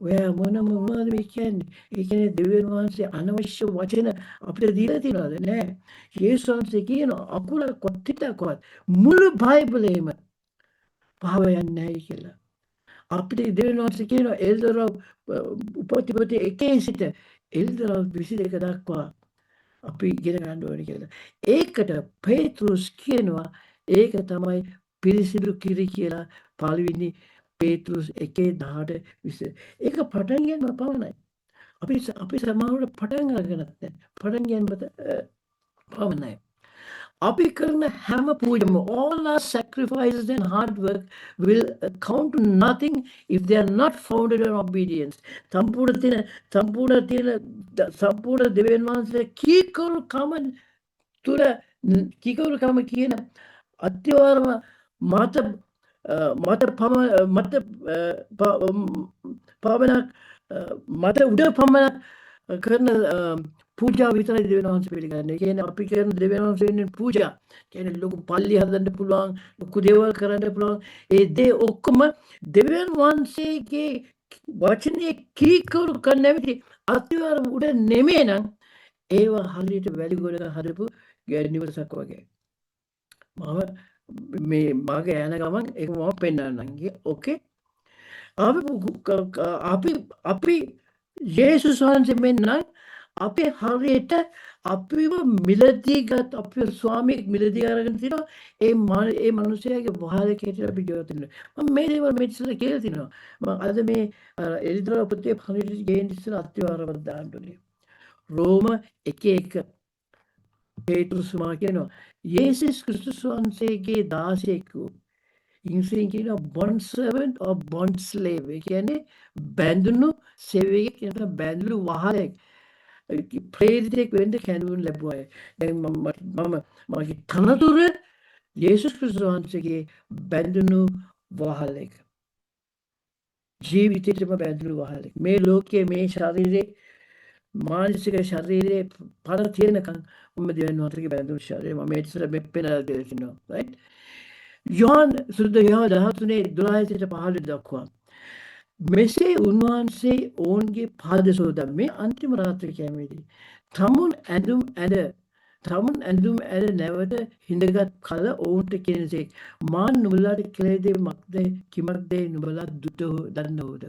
ඔයා මොනවද මේ කියන්නේ? ඒ කියන්නේ දෙවියන් වහන්සේ අනවශ්‍ය වචන අපිට දීලා තියනවද? නෑ. යේසුස් වහන්සේ කියන අකුරක්වත් තිතක්වත් මුළු බයිබලෙම පහව යන්නේ නැහැ කියලා. අපිට දෙවියන් වහන්සේ කියනවා එල්දරව් උපතිපති 1 සිට එල්දරව් 22 දක්වා අපි ඉගෙන ගන්න ඕනේ කියලා. ඒකට පේතෘස් කියනවා ඒක තමයි පිරිසිදු කිරි කියලා පළවෙනි පේතෘස් 1:18 20. ඒක පටන් ගන්න පමණයි. අපි සමාවුවට පටන් අරගෙනත් නැහැ. පටන් ගන්න පමණයි. අපි කරන හැම පූජම all our sacrifices and hard work will count to nothing if they are not founded on obedience. සම්පූර්ණ දෙවියන් වහන්සේ කීකරුකම තුල කීකරුකම කියන අත්‍යවශ්‍යම මත උඩ පමණක් කරන පූජා විතරයි දෙවියන් වහන්සේ පිළිගන්නේ. ඒ කියන්නේ අපි කරන දෙවියන් වහන්සේ වෙනුවෙන් පූජා. කියන්නේ ලොකු පල්ලි හදන්න පුළුවන්, ලොකු දේවල් කරන්න පුළුවන්. ඒ දේ ඔක්කොම දෙවියන් වහන්සේගේ වචනේ කීකරු කරන නැති අතිවර උඩ නෙමෙයි නම් ඒවා හරියට වැලි ගොඩක හදපු නිවසක් වගේ. මම මේ මගේ යන ගමන් ඒක මම පෙන්නන්නම්. ඕකේ. අපි යේසුස් වහන්සේ මෙන්න අපි හරියට අපිව මිලදීගත් අපේ ස්වාමීන් මිලදී අරගෙන තිනවා ඒ මිනිසයාගේ වහලක හිටියට අපි ජීවත් වෙනවා. මම මේ දේවල් මේ ඉස්සෙල්ලා කියලා තිනවා. මම අද මේ එලිදරා පුතේ පරිදි ගේන්න ඉස්සෙල්ලා අත්‍යවාරවත් දාන්න ඕනේ. රෝම 1:1 පේතෘස් මා කියනවා යේසුස් ක්‍රිස්තුස් වහන්සේගේ දාසයෙකු ඉංග්‍රීසියෙන් කියනවා bond servant or bond slave. ඒ කියන්නේ බැඳුණු සේවකයෙක් කියනවා බැඳුණු වහලෙක්. ප්‍රේරිතෙක් වෙන්න කැඳවුම් ලැබුවා. දැන් මගේ තනතුර යේසුස් ක්‍රිස්තුස් වහන්සේගේ බැඳුණු වහලෙක්. ජීවිතේටම බැඳුණු වහලෙක්. මේ ලෝකයේ මේ ශරීරේ මානසික ශරීරේ පර තියෙනකන් මම දෙවියන් වහන්සේගේ බැඳුණු ශරීරය මම මේ ඉස්සර මෙප්පෙනලා දෙනවා. right? යෝහන් 13:12-15 දක්වා මෙසේ උන්වහන්සේ ඔවුන්ගේ පාද සෝදා මේ අන්තිම රාත්‍රී කැමේදී තමුන් ඇඳුම් ඇර නැවත හිඳගත් කල ඔවුන්ට කියනසේක් මාන් නුඹලාට කළ දේ කිමක්ද නුඹලා දන්නවද?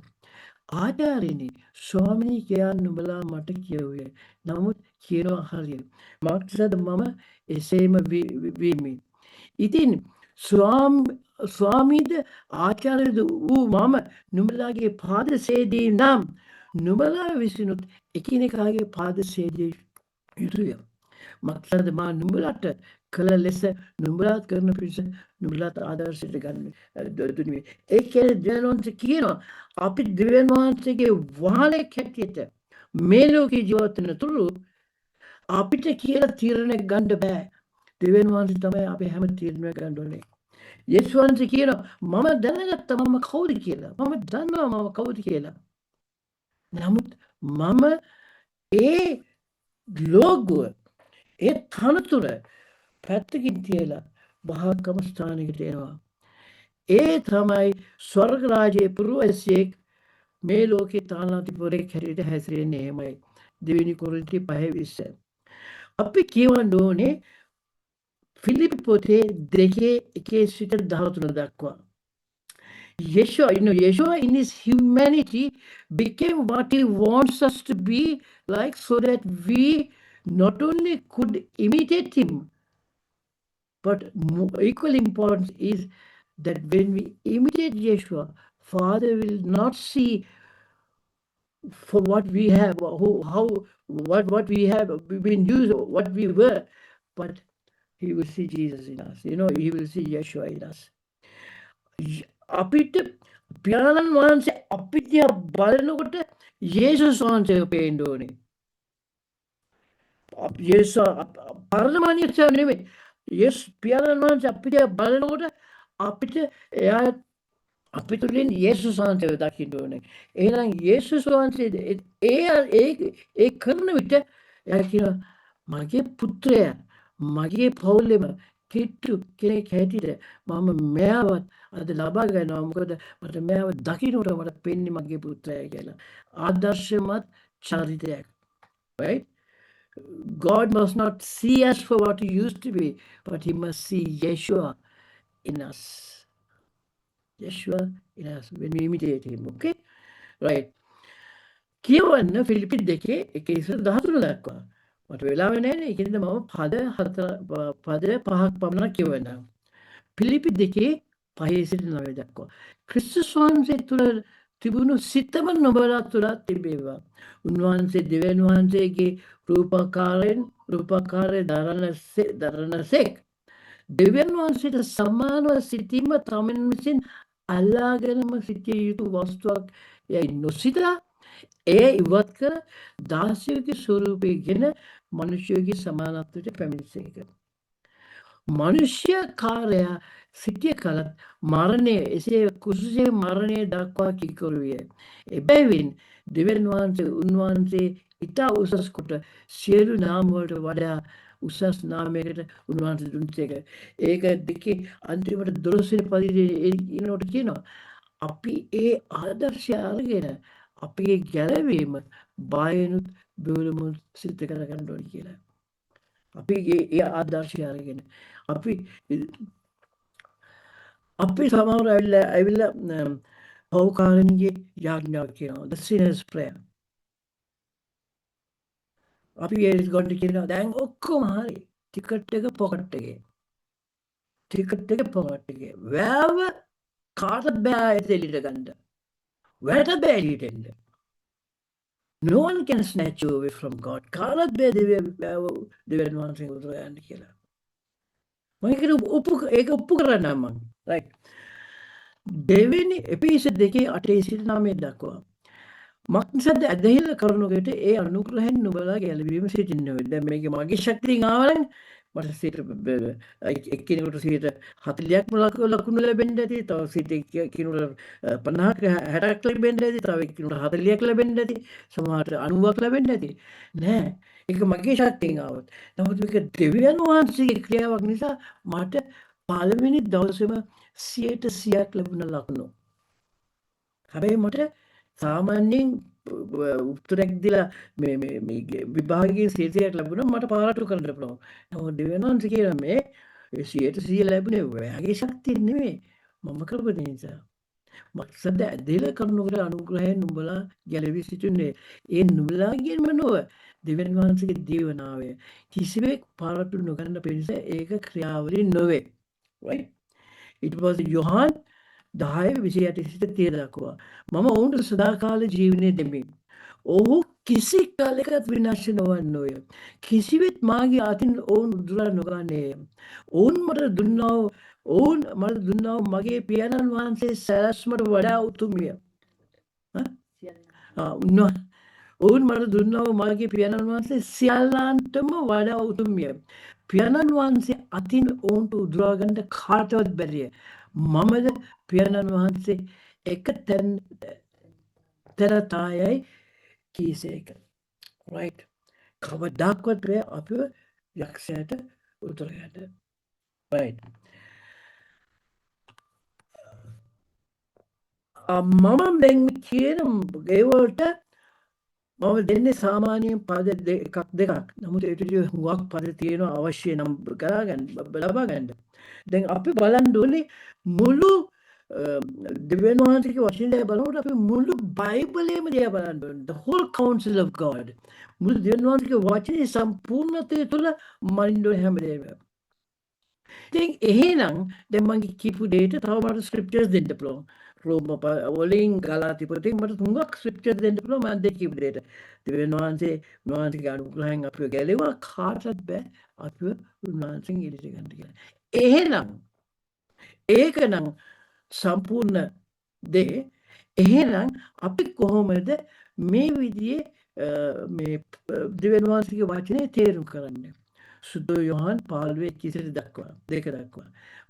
ආචාර්යනි ස්වාමීනි කියා නුඹලා මට කියුවේ. නමුත් කියනවා හරිය. මාක්සද මම එසේම වීමි. ඉතින් ස්වාමීද ආචාර්යද වූ මම නුඹලාගේ පාද සේදී නම් නුඹලා විසිනුත් එකිනෙකාගේ පාද සේදිය යුතුය. මක්සද මා නුඹලාට කළ ලෙස නුඹලාත් කරන පිණිස නුඹලාත් ආදර්ශයට ගන්න දුන්නේ. ඒ කියන්නේ දෙවියන් වහන්සේ කියනවා අපි දෙවියන් වහන්සේගේ වහලෙක් හැටියට මේ ලෝකේ ජීවත් වෙන තුරු අපිට කියලා තීරණ ගන්න බෑ. දෙවියන් වහන්සේ තමයි අපි හැම තීරණයක් ගන්න ඕනේ. යේසුස් වහන්සේ කියනවා මම දැනගත්තා මම කවුද කියලා. මම දන්නවා මම කවුද කියලා. නමුත් මම ඒ ලෝගුව ඒ තනතුර පැත්තකින් තියලා මහත්කම ස්ථානයකට එනවා. ඒ තමයි ස්වර්ග රාජ්‍යයේ පුරවැසියෙක් මේ ලෝකේ තානාතිපුරේ හැටියට හැසිරෙන්නේ එහෙමයි. දෙවෙනි කොරින්ති 5:20. අපි කියවන්න ඕනේ ෆිලිප්පි පොතේ 2:1 සිට 13 දක්වා. Yeshua, Yeshua in his humanity became what he wants us to be like, so that we not only could imitate him, but equally important is that when we imitate Yeshua, Father will not see for what we have, what we have been used, what we were, but he will see Jesus in us. He will see Yeshua in us. අපිට පියාණන් වහන්සේ අපි දිහා බලනකොට යේසුස් වහන්සේව පේන්න ඕනේ. යේසුස් පරණ මනුස්සයා නෙමෙයි. යේසුස් පියාණන් වහන්සේ අපි දිහා බලනකොට අපිට එයා අපි තුලින් යේසුස් වහන්සේව දකින්න ඕනේ. එහෙනම් යේසුස් වහන්සේ ඒ කරන විට එයා කියනවා මගේ පුත්‍රයා මගේ පවුලෙම කිට්ටු කෙනෙක් හැටියට මම මෙයාවත් අද ලබා ගන්නවා. මොකද මට මෙයාව දකින්නට මට පෙන්නේ මගේ පුත්‍රයා කියලා. ආදර්ශමත් චරිතයක්. Right? God must not see us for what he used to be, but he must see Yeshua in us. Yeshua in us when we imitate him. Okay? Right. කියවන්න ෆිලිපි 2:1-13 දක්වා. මට වෙලාව නැහැ. ඒකෙන්ද මම පද 5ක් පමණ කියවන්නම්. ෆිලිපි 2:5-9 දක්වා. ක්‍රිස්තුස් වහන්සේ තුළ තිබුණු සිතම නුඹලා තුළ තිබේවා. උන්වහන්සේ දෙවියන් වහන්සේගේ රූපකාරය දරනසෙක් දෙවියන් වහන්සේට සමානව සිටීම තමන් විසින් අල්ලාගෙනම සිටිය යුතු වස්තුවක් යයි නොසිතා එය ඉවත් කර දාසයෙකුගේ ස්වරූපයගෙන මනුෂ්‍යයෙකුගේ සමානත්වයට පැමිණිසේක. මනුෂ්‍ය කාර්යය සිටිය කලත් මරණය එසේ කුසසේ මරණය දක්වා කිකරුවිය. එබැවින් දෙවියන් වහන්සේ උන්වහන්සේ ඉතා උසස් කොට සියලු නාම වලට වඩා උසස් නාමයකට උන්වහන්සේ දුන්සේක. ඒක දෙකේ අන්තිමට 12 වෙනි පදයේ ඉන්නකොට කියනවා අපි ඒ ආදර්ශය අරගෙන අපේ ගැලවීම බයනුත් බිවලමුත් සිද්ධ කරගන්න ඕනේ කියලා. අපි ඒ ආදර්ශය අරගෙන අපි සමහර ඇවිල්ලා පෞකාරන්ගේ යාඥාව කියනවා. The sinner's prayer. අපි ඒස් ගොඩ කියනවා දැන් ඔක්කොම හරි. ටිකට් එක පොකට් එකේ. වැව කාටද බෑ එතෙලිට ගන්න. වැට බෑ එළියට. No one can snatch you away from God. කාටද බෑ දෙවියන් වහන්සේ උදර යන්න කියලා. මම ඒක ඔප්පු කරන්නම් මම. right. දෙවෙනි එපිසෝඩ් 2:8-9 දක්වා. මක්නිසාද ඇදහිල්ල කරනකොට ඒ අනුග්‍රහයෙන් නුඹලා ගැලවීම සිටින්නේ. දැන් මේක මගේ ශක්තියෙන් ආවනම් මට එක්කෙනෙකුට 40ක්ම ලකුණු ලැබෙන්න ඇති. තව කෙනෙකුට 50ක් 60ක් ලැබෙන්න ඇති. තව කෙනෙකුට 40ක් ලැබෙන්න ඇති. සමහරට 90ක් ලැබෙන්න ඇති. නෑ. ඒක මගේ ශක්තියෙන් ආවොත්. නමුත් මේක දෙවියන් වහන්සේගේ ක්‍රියාවක් නිසා මට පළවෙනි දවසේම 100% ලැබුණ ලකුණු. හැබැයි මට සාමාන්‍යයෙන් උත්තරයක් දීලා මේ විභාගයේ 100ක් ලැබුණා මට පාරටු කරන්න පුළුවන්. නමුත් දෙවියන් වහන්සේ කියන මේ 100% ලැබුණේ ඔයාගේ ශක්තිය නෙමෙයි. මම කරපු නිසා. මක්සද ඇදහිල්ල කරනකොට අනුග්‍රහයෙන් නුඹලා ගැලවී සිටින්නේ. ඒ නුඹලාගෙන්ම නොව දෙවියන් වහන්සේගේ දීවනාවය. කිසිවෙක් පාරටු නොගන්න පිණිස ඒක ක්‍රියාවලිය නොවේ. right? It was Yohan 10:28 දක්වා. මම ඔවුන්ට සදාකාල ජීවනය දෙමි. ඔහු කිසි කාලයකත් විනාශ නොවන්නේය. කිසිවෙත් මාගේ අතින් ඔවුන් උදුරා නොගන්නේය. ඔවුන් මට දුන්නා මගේ පියාණන් වහන්සේ සැලැස්මට වඩා උතුම්ය. ඔවුන් මට දුන්නා මගේ පියාණන් වහන්සේ සියල්ලන්ටම වඩා උතුම්ය. පියාණන් වහන්සේ අතින් ඔවුන්ට උදුරා ගන්න කාටවත් බැරිය. මමද පියාණන් වහන්සේ එක තැනතායයි කීසේක. right. කවදාකවත් බෑ අපිව යක්ෂයාට උතුර ගන්න. right. මම දැන් කියන ඒවලට මම දෙන්නේ සාමාන්‍යයෙන් පද දෙකක්. නමුත් ඒට හුඟක් පද තියෙනවා අවශ්‍ය නම් ලබා ගන්න. දැන් අපි බලන්න ඕනේ මුළු දෙවියන් වහන්සේගේ වචනේ බලනකොට අපි මුළු බයිබලයේම දිහා බලන්න ඕනේ. The whole counsel of God. මුළු දෙවියන් වහන්සේගේ වචනේ සම්පූර්ණත්වය තුළ මනින්න ඕනේ හැමදේම. ඉතින් එහෙනම් දැන් මගේ කියපු දෙයට තව මට ස්ක්‍රිප්චර්ස් දෙන්න පුළුවන්. රෝම වලින් ගලාති පොතෙන් මට තුනක් ස්ක්‍රිප්චර් දෙන්න පුළුවන් මම දෙක කියපු දෙයට. දෙවියන් වහන්සේගේ අනුග්‍රහයෙන් අපිව ගැලෙවුවා කාටවත් බෑ අපිව උන්වහන්සේගෙන් එළියට ගන්න කියලා. එහෙනම් ඒකනම් සම්පූර්ණ දේ. එහෙනම් අපි කොහොමද මේ විදිහේ මේ දෙවියන් වහන්සේගේ වචනේ තේරුම් කරන්නේ? සුදු යොහන් 15:22 දක්වා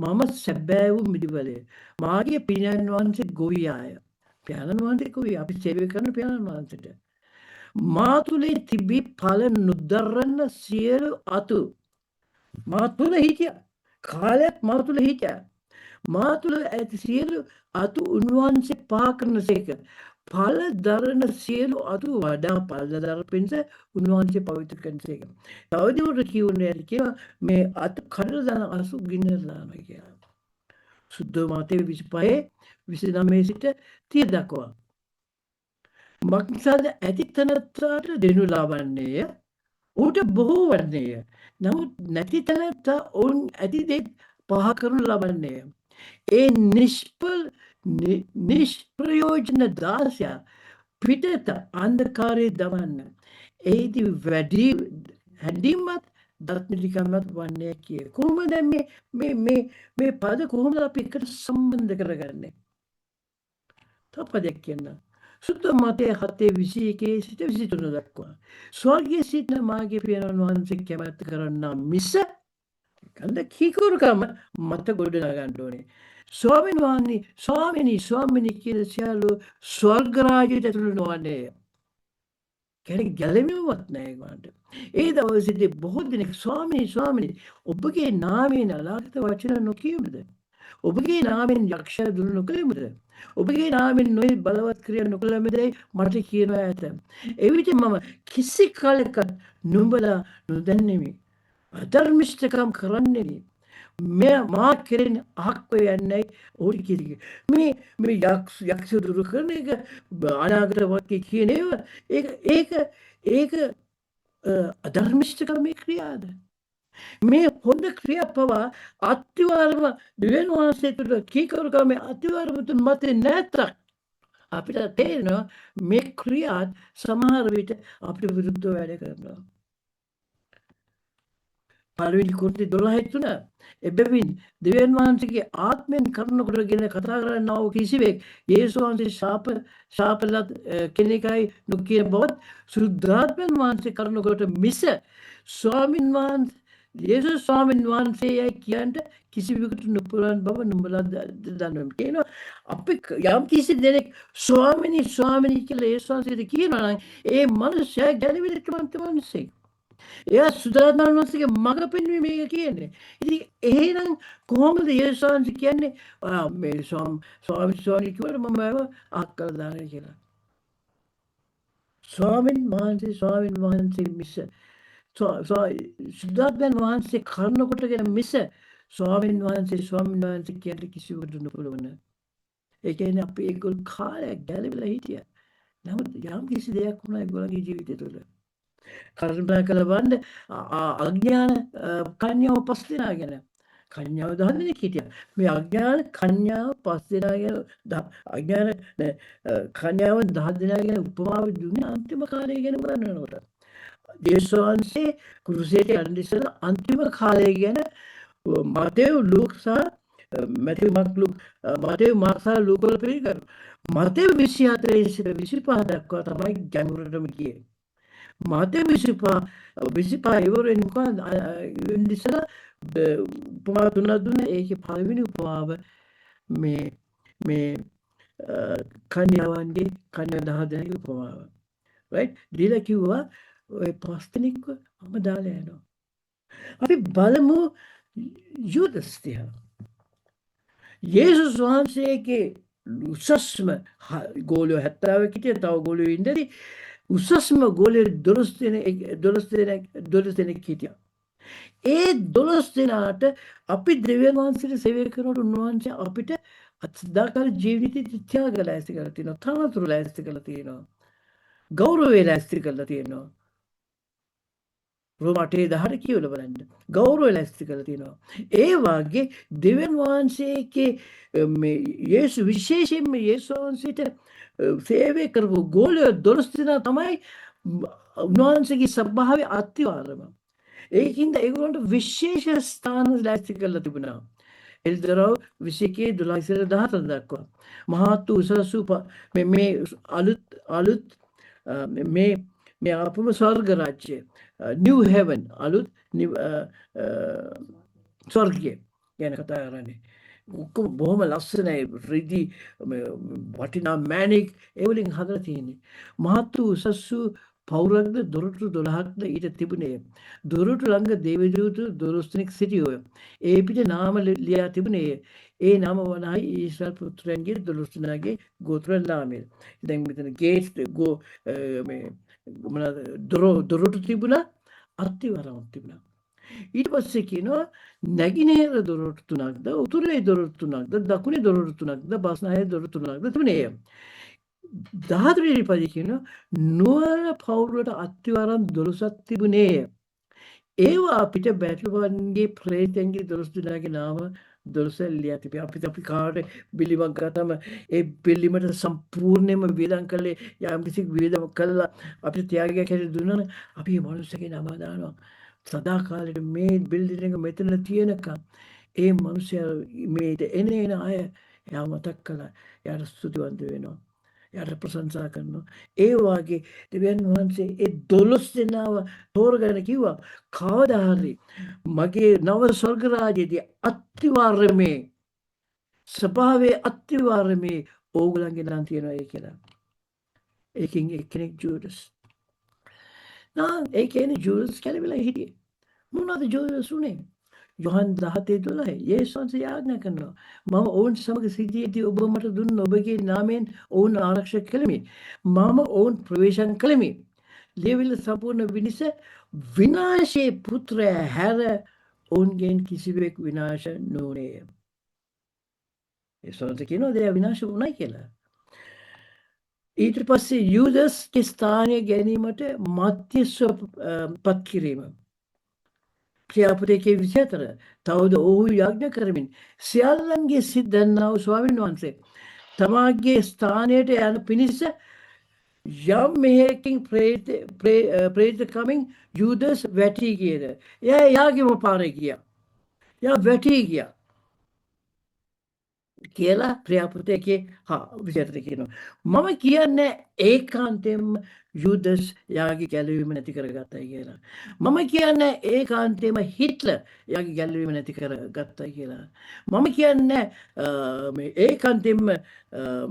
මම සැබෑ වූ මිදිවලේ මාගේ පියාණන් වහන්සේ ගොවියාය. පියාණන් වහන්සේ ගොවිය අපි සේවය කරන පියාණන් වහන්සේට මා තුලේ තිබී ඵල නොදරන සියලු අතු මා තුල හිටියා. කාලයක් මා තුල හිටියා. මා තුල ඇති සියලු අතු උන්වහන්සේ පහ කරනසේක. ඵල දරන සියලු අතු වඩා ඵල දරපින්ස උන්වහන්සේ පවිත්‍ර කරනසේක. තවදුරටත් කියුනේ කියලා මේ අතු කඩලා දාන අසු ගින්නට දානවා කියලා. සුද්ධ මාතේ 25:29 සිට 30 දක්වා. මක්නිසාද ඇති තැනැත්තාට දෙනු ලබන්නේය. ඌට බොහෝ වන්නේය. නමුත් නැති තැනැත්තා ඔවුන් ඇති දේ පහ කරනු ලබන්නේය. ඒ නිෂ්ප්‍රයෝජන දාසයා පිටත අන්ධකාරයේ දවන්න. ඒදී වැඩි හැඳීමත් දත්මිලිකමත් වන්නේ කිය. කොහොමද මේ පද කොහොමද අපි එකට සම්බන්ධ කරගන්නේ? තව පදයක් කියන්න. සුද්ධ මාතේ 7:21 සිට 23 දක්වා. ස්වර්ගයේ සිටින මාගේ පියාණන් වහන්සේ කැමැත්ත කරන්නා මිස කන්ද කීකරුකම මත ගොඩනගා ගන්න ඕනේ. ස්වාමිනී කියන සියලු ස්වර්ග රාජ්‍යයට ඇතුළු නොවන්නේ. කෙනෙක් ගැලවීමවත් නැහැ ඒකට. ඒ දවසේදී බොහෝ දෙනෙක් ස්වාමිනී ඔබගේ නාමයෙන් අලාගත වචන නොකියමුද? ඔබගේ නාමයෙන් යක්ෂය දුරු නොකළෙමුද? ඔබගේ නාමයෙන් නොයි බලවත් ක්‍රියා නොකළෙමුදයි මට කියනවා ඇත. එවිට මම කිසි කාලයකට නුඹලා නොදන්නෙමි. අධර්මිෂ්ඨකම් කරන්නේ මා කෙරෙන අහක්ව යන්නේ ඕටි කිරි. මේ යක්ෂ දුරු කරන එක අනාගත වාක්‍ය කියන ඒවා ඒක අධර්මිෂ්ඨකමේ ක්‍රියාද? මේ හොඳ ක්‍රියා පවා අත්විවරම දෙවියන් වහන්සේ තුළ කීකරුකමේ අත්විවරම තුන් මත නැත්තක් අපිට තේරෙනවා මේ ක්‍රියාත් සමහර විට අපිට විරුද්ධව වැඩ කරනවා. පළවෙනි කොරින්ති 12:3 එබැවින් දෙවියන් වහන්සේගේ ආත්මෙන් කරුණ කොටගෙන කතා කරන්නා වූ කිසිවෙක් යේසුස් වහන්සේ ශාපලත් කෙනෙක්යි නොකියන බවත් සුද්ධාත්මයන් වහන්සේ කරුණ කොට මිස යේසුස් ස්වාමීන් වහන්සේයි කියන්ට කිසිවෙකුට නොපුරන බව නුඹලා දන්නවා කියනවා. අපි යම් කිසි දෙනෙක් ස්වාමිනී කියලා යේසුස් වහන්සේට කියනවා නම් ඒ මනුස්සයා ගැලවිලි මනුස්සයෙක්. එයා සුද්ධාත්මයන් වහන්සේගේ මඟ පෙන්වීම මේක කියන්නේ. ඉතින් එහෙනම් කොහොමද යේසුස් වහන්සේ කියන්නේ මේ ස්වාමීන් කිව්වට මම අක්කලා දානවා කියලා. ස්වාමීන් වහන්සේ මිස සුද්ධාත්මයන් වහන්සේ කරුණ කොටගෙන මිස ස්වාමීන් වහන්සේ කියන්න කිසිවෙකුට නොපුළවන. ඒ කියන්නේ අපි ඒගොල්ලෝ කාලයක් ගැලවිලා හිටියා. නමුත් යම් කිසි දෙයක් වුණා ඒගොල්ලන්ගේ ජීවිතය තුළ. කරුණා කළ බලන්න අඥාන කන්‍යාව 5 දෙනා ගැන. කන්‍යාව 10 දෙනෙක් හිටියා. මේ අඥාන කන්‍යාව 5 දෙනා ගැන අඥාන කන්‍යාව 10 දෙනා ගැන උපමාව දුන්නේ අන්තිම කාලය ගැන බලනකොට. යේසුස් වහන්සේ කුරුසයට යන්න ඉස්සෙල්ලා අන්තිම කාලය ගැන මතෙව් ලූක් සහ මතෙව් මාර්ක් සහ ලූක් වල පිළිගන්න. මතෙව් 24 සිට 25 දක්වා තමයි ගැඹුරටම ගියේ. මතෙව් 25 ඉවරෙන් මොකද ඉස්සෙල්ලා උපමා දුන්න ඒකේ පළවෙනි උපමාව මේ කන්‍යාවන්ගේ කන්‍යා 10 දෙනෙකුගේ උපමාව. right? දීලා කිව්වා ඔය 5 දෙනෙක්ව මම දාලා යනවා. අපි බලමු යුදස් දිහා. යේසුස් වහන්සේගේ උසස්ම ගෝලියෝ 70 කිටිය තව ගෝලියෝ ඉඳදී උසස්ම ගෝලියෝ 12 දෙනෙක් හිටියා. ඒ 12 දෙනාට අපි දෙවියන් වහන්සේට සේවය කරනකොට උන්වහන්සේ අපිට සදාකාල ජීවිතේ ත්‍යාග ලෑස්ති කරලා තියෙනවා. තනතුරු ලෑස්ති කරලා තියෙනවා. ගෞරවය ලෑස්ති කරලා තියෙනවා. රෝම 8:10 කියවලා බලන්න. ගෞරවය ලෑස්ති කරලා තියෙනවා. ඒ වාගේ දෙවියන් වහන්සේගේ මේ යේසු විශේෂයෙන්ම යේසු වහන්සේට සේවය කරපු ගෝලයෝ 12 දෙනා තමයි උන්වහන්සේගේ ස්වභාවය අත්විඳවම. ඒකින්ද ඒගොල්ලන්ට විශේෂ ස්ථාන ලෑස්ති කරලා තිබුණා. එල්දරව් 21 12 14 දක්වා. මහත් උසස් මේ අලුත් මේ ආපම ස්වර්ග රාජ්‍ය නිව් හෙවන් අලුත් ස්වර්ගය ගැන කතා කරන්නේ. ඔක්කොම බොහොම ලස්සනයි රිදි වටිනා මැණික් ඒ වලින් හදලා තියෙන්නේ. මහත් උසස් පෞරක්ද දොරටු 12ක්ද ඊට තිබුණේ. දොරටු ළඟ දේවදූතු 12 දෙනෙක් සිටියෝය. ඒ පිට නාම ලියා තිබුණේ. ඒ නම වනයි ඊශ්‍රායල් පුත්‍රයන්ගේ 12 දෙනාගේ ගෝත්‍ර නාමය. දැන් මෙතන ගේට් මේ මොනවාද දොරටු තිබුණා අත්තිවරමක් තිබුණා. ඊට පස්සේ කියනවා නැගිනහිර දොරටු 3ක්ද උතුරේ දොරටු 3ක්ද දකුණේ දොරටු 3ක්ද බස්නාහිර දොරටු 3ක්ද තිබුණේ. 14 වෙනි පදේ කියනවා නුවර පෞරට අත්තිවරම් 12ක් තිබුණේ. ඒවා අපිට බැටළුවන්ගේ ප්‍රේතයන්ගේ 12 දෙනාගේ නාම 12 ලියා තිබේ. අපි කාට බිලිමක් ගත්තම ඒ බිලිමට සම්පූර්ණයෙන්ම වියදම් කළේ යම් කිසි වියදම් කළා අපිට ත්‍යාගයක් හැටියට දුන්නා අපි මේ මිනිස්සුගේ නම දානවා. සදාකාලෙට මේ බිල්ඩින් එක මෙතන තියෙනකම් ඒ මිනිස්සයා මේ එන අය එයා මතක් කළා. එයාට ස්තුතිවන්ත වෙනවා. යාට ප්‍රශංසා කරනවා. ඒ වාගේ දෙවියන් වහන්සේ ඒ 12 දෙනාව තෝරගෙන කිව්වා කවදා හරි මගේ නව ස්වර්ග රාජ්‍යයේදී අත්තිවාරමේ ස්වභාවයේ අත්තිවාරමේ ඕගලන්ගේ නම් තියෙනවා කියලා. ඒකින් එක්කෙනෙක් ජූඩස්. ඒ කියන්නේ ජූඩස් කැලවිලා හිටියේ. මොනවද ජූඩස් උනේ? යොහන් 17:12 යේසුස් වහන්සේ ආඥා කරනවා මම ඔවුන් සමග සිටියේදී ඔබ මට දුන්න ඔබගේ නාමයෙන් ඔවුන් ආරක්ෂා කළෙමි. මම ඔවුන් ප්‍රවේශම් කළෙමි. ලේවිල සම්පූර්ණ විනිස විනාශයේ පුත්‍රය හැර ඔවුන්ගෙන් කිසිවෙක් විනාශ නොවුනේය. යේසුස් වහන්සේ කියනවා දෙය විනාශ වුණා කියලා. ඊට පස්සේ යූදස්ගේ ස්ථානය ගැනීමට මධ්‍යස්ව පත් කිරීම. ක්‍රියාපදයේ 24 තවද ඔහු යාඥා කරමින් සියල්ලන්ගේ සිත් දන්නා වූ ස්වාමීන් වහන්සේ තමාගේ ස්ථානයට යන පිණිස යම් මෙහෙකින් ප්‍රේත කමින් යූදස් වැටී ගියද. එයා යාගේම පාරේ ගියා. එයා වැටී ගියා. කියලා ක්‍රියාපදයේ 24 කියනවා. මම කියන්නේ ඒකාන්තයෙන්ම යූදස් යාගේ ගැලවීම නැති කරගත්තයි කියලා. මම කියන්නේ ඒකාන්තයෙන්ම හිට්ලර් යාගේ ගැලවීම නැති කරගත්තයි කියලා. මම කියන්නේ මේ ඒකාන්තයෙන්ම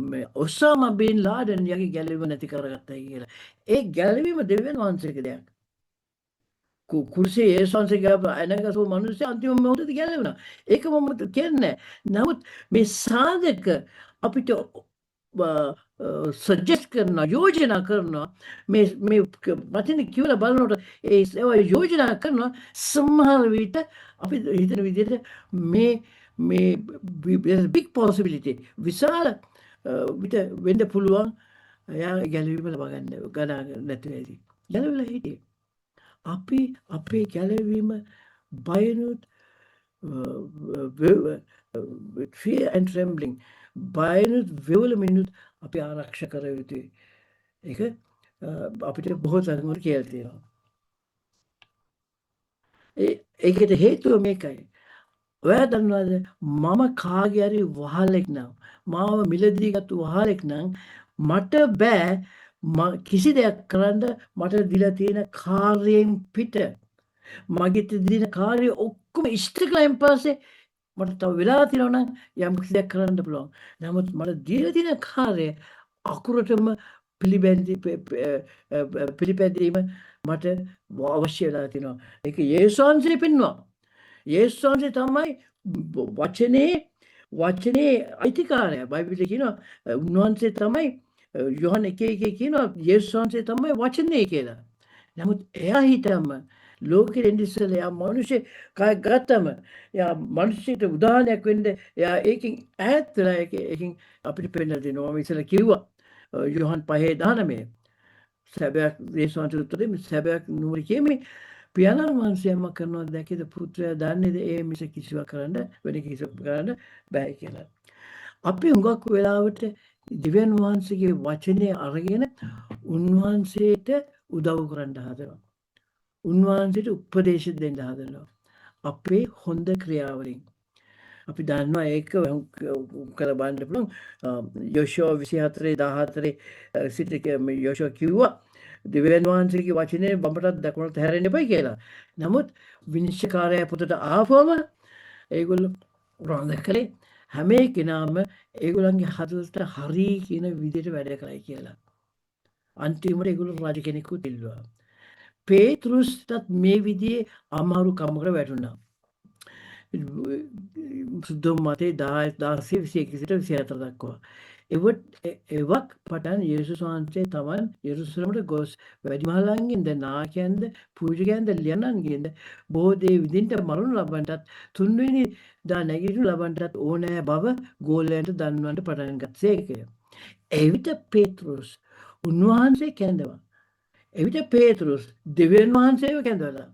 මේ ඔසාමා බින් ලාඩන් යාගේ ගැලවීම නැති කරගත්තයි කියලා. ඒ ගැලවීම දෙවියන් වහන්සේගේ දෙයක්. කුර්සියේ යේසුස් වහන්සේ අනගසෝ මිනිස්සු අන්තිම මොහොතේ ගැලවෙනවා. ඒක මම කියන්නේ. නමුත් මේ සාධක අපිට සජෙස්ට් කරනවා යෝජනා කරනවා මේ වචන කියලා බලනකොට ඒවා යෝජනා කරනවා සමහර විට අපි හිතන විදිහට මේ big possibility විශාල විට වෙන්න පුළුවන් එයා ගැලවීම ලබා ගන්න නැති වෙයි. ගැලවිලා හිටියේ. අපි අපේ ගැලවීම බයනුත් fear and trembling බයනුත් වෙවලමිනුත් අපි ආරක්ෂා කර යුතුයි. ඒක අපිට බොහෝ තැන්වල කියලා තියෙනවා. ඒකට හේතුව මේකයි. ඔයා දන්නවද මම කාගේ හරි වහලෙක් නම් මාව මිලදී ගත්තු වහලෙක් නම් මට බෑ කිසි දෙයක් කරන්න මට දීලා තියෙන කාර්යයෙන් පිට මගේ දින කාර්ය ඔක්කොම ඉෂ්ට කළායින් පස්සේ මට තව වෙලා තියෙනවා නම් යම් කිසි දෙයක් කරන්න පුළුවන්. නමුත් මට දීලා තියෙන කාර්ය අකුරටම පිළිපැදීම මට අවශ්‍ය වෙලා තියෙනවා. ඒක යේසුස් වහන්සේ පෙන්වනවා. යේසුස් වහන්සේ තමයි වචනේ අයිතිකාරය. බයිබලයේ කියනවා උන්වහන්සේ තමයි යොහන් 1:1 කියනවා යේසුස් වහන්සේ තමයි වචනේ කියලා. නමුත් එයා හිතම ලෝකෙ එන්න ඉස්සෙල්ලා යා මනුෂ්‍ය කය ගත්තම යා මනුෂ්‍යෙට උදාහරණයක් වෙන්න යා ඒකෙන් ඈත් වෙලා ඒකෙන් අපිට පෙන්නලා දෙනවා. මම ඉස්සෙල්ලා කිව්වා යොහන් 5:19 සැබෑක් යේසුස් වහන්සේ උත්තර දෙන්නේ සැබෑක් නුවර කියමේ පියාණන් වහන්සේ යමක් කරනවා දැකේද පුත්‍රයා දන්නේද ඒ මිස කිසිවක් කරන්න වෙන කිසිවක් කරන්න බෑ කියලා. අපි හුඟක් වෙලාවට දිව්‍යන් වහන්සේගේ වචනේ අරගෙන උන්වහන්සේට උදව් කරන්න හදනවා. උන්වහන්සේට උපදේශ දෙන්න හදනවා. අපේ හොඳ ක්‍රියාවලින්. අපි දන්නවා ඒක කළ බලන්න පුළුවන් යෝෂුවා 24:14 සිට යෝෂුවා කිව්වා දිව්‍යන් වහන්සේගේ වචනේ බඹටත් දකුණට හැරෙන්න එපයි කියලා. නමුත් විනිශ්චයකාරයා පොතට ආවම ඒගොල්ලෝ රොඳ කළේ හැම කෙනාම ඒගොල්ලන්ගේ හදවතට හරි කියන විදිහට වැඩ කරයි කියලා. අන්තිමට ඒගොල්ලෝ රාජ කෙනෙකුත් ඉල්ලුවා. පේතෘස්ටත් මේ විදිහේ අමාරු කමකට වැටුණා. සුද්ධ මතේ 16:21-24 දක්වා. එවක් පටන් යේසුස් වහන්සේ තමන් යෙරුසලමට ගොස් වැඩිමහල්ලන්ගෙන්ද නායකයන්ද පූජකයන්ද ලියනන්ගෙන්ද බොහෝ දේ විඳින්න මරණු ලබන්නටත් තුන්වෙනි දා නැගිටිනු ලබන්නටත් ඕනෑ බව ගෝලයන්ට දන්වන්නට පටන් ගත්තේකය. එවිට පේතෘස් උන්වහන්සේ කැඳවා. එවිට පේතෘස් දෙවියන් වහන්සේව කැඳවලා.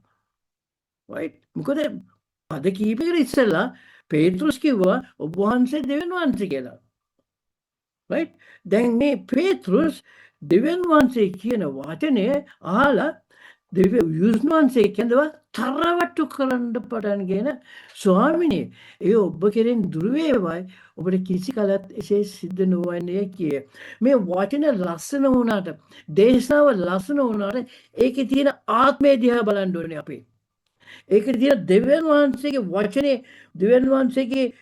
right? මොකද අද කීපයකට ඉස්සෙල්ලා පේතෘස් කිව්වා ඔබ වහන්සේ දෙවියන් වහන්සේ කියලා. right? දැන් මේ පේතෘස් දෙවියන් වහන්සේ කියන වචනේ අහලා දෙවියන් වහන්සේ කැඳවා තරවට්ටු කරන්න පටන්ගෙන ස්වාමිනේ ඒ ඔබ කෙරෙන් දුර වේවයි ඔබට කිසි කලත් එසේ සිද්ධ නොවන්නේ කියේ. මේ වචන ලස්සන වුණාට දේශනාව ලස්සන වුණාට ඒකේ තියෙන ආත්මය දිහා බලන්න ඕනේ අපි. ඒකේ තියෙන දෙවියන් වහන්සේගේ වචනේ දෙවියන් වහන්සේගේ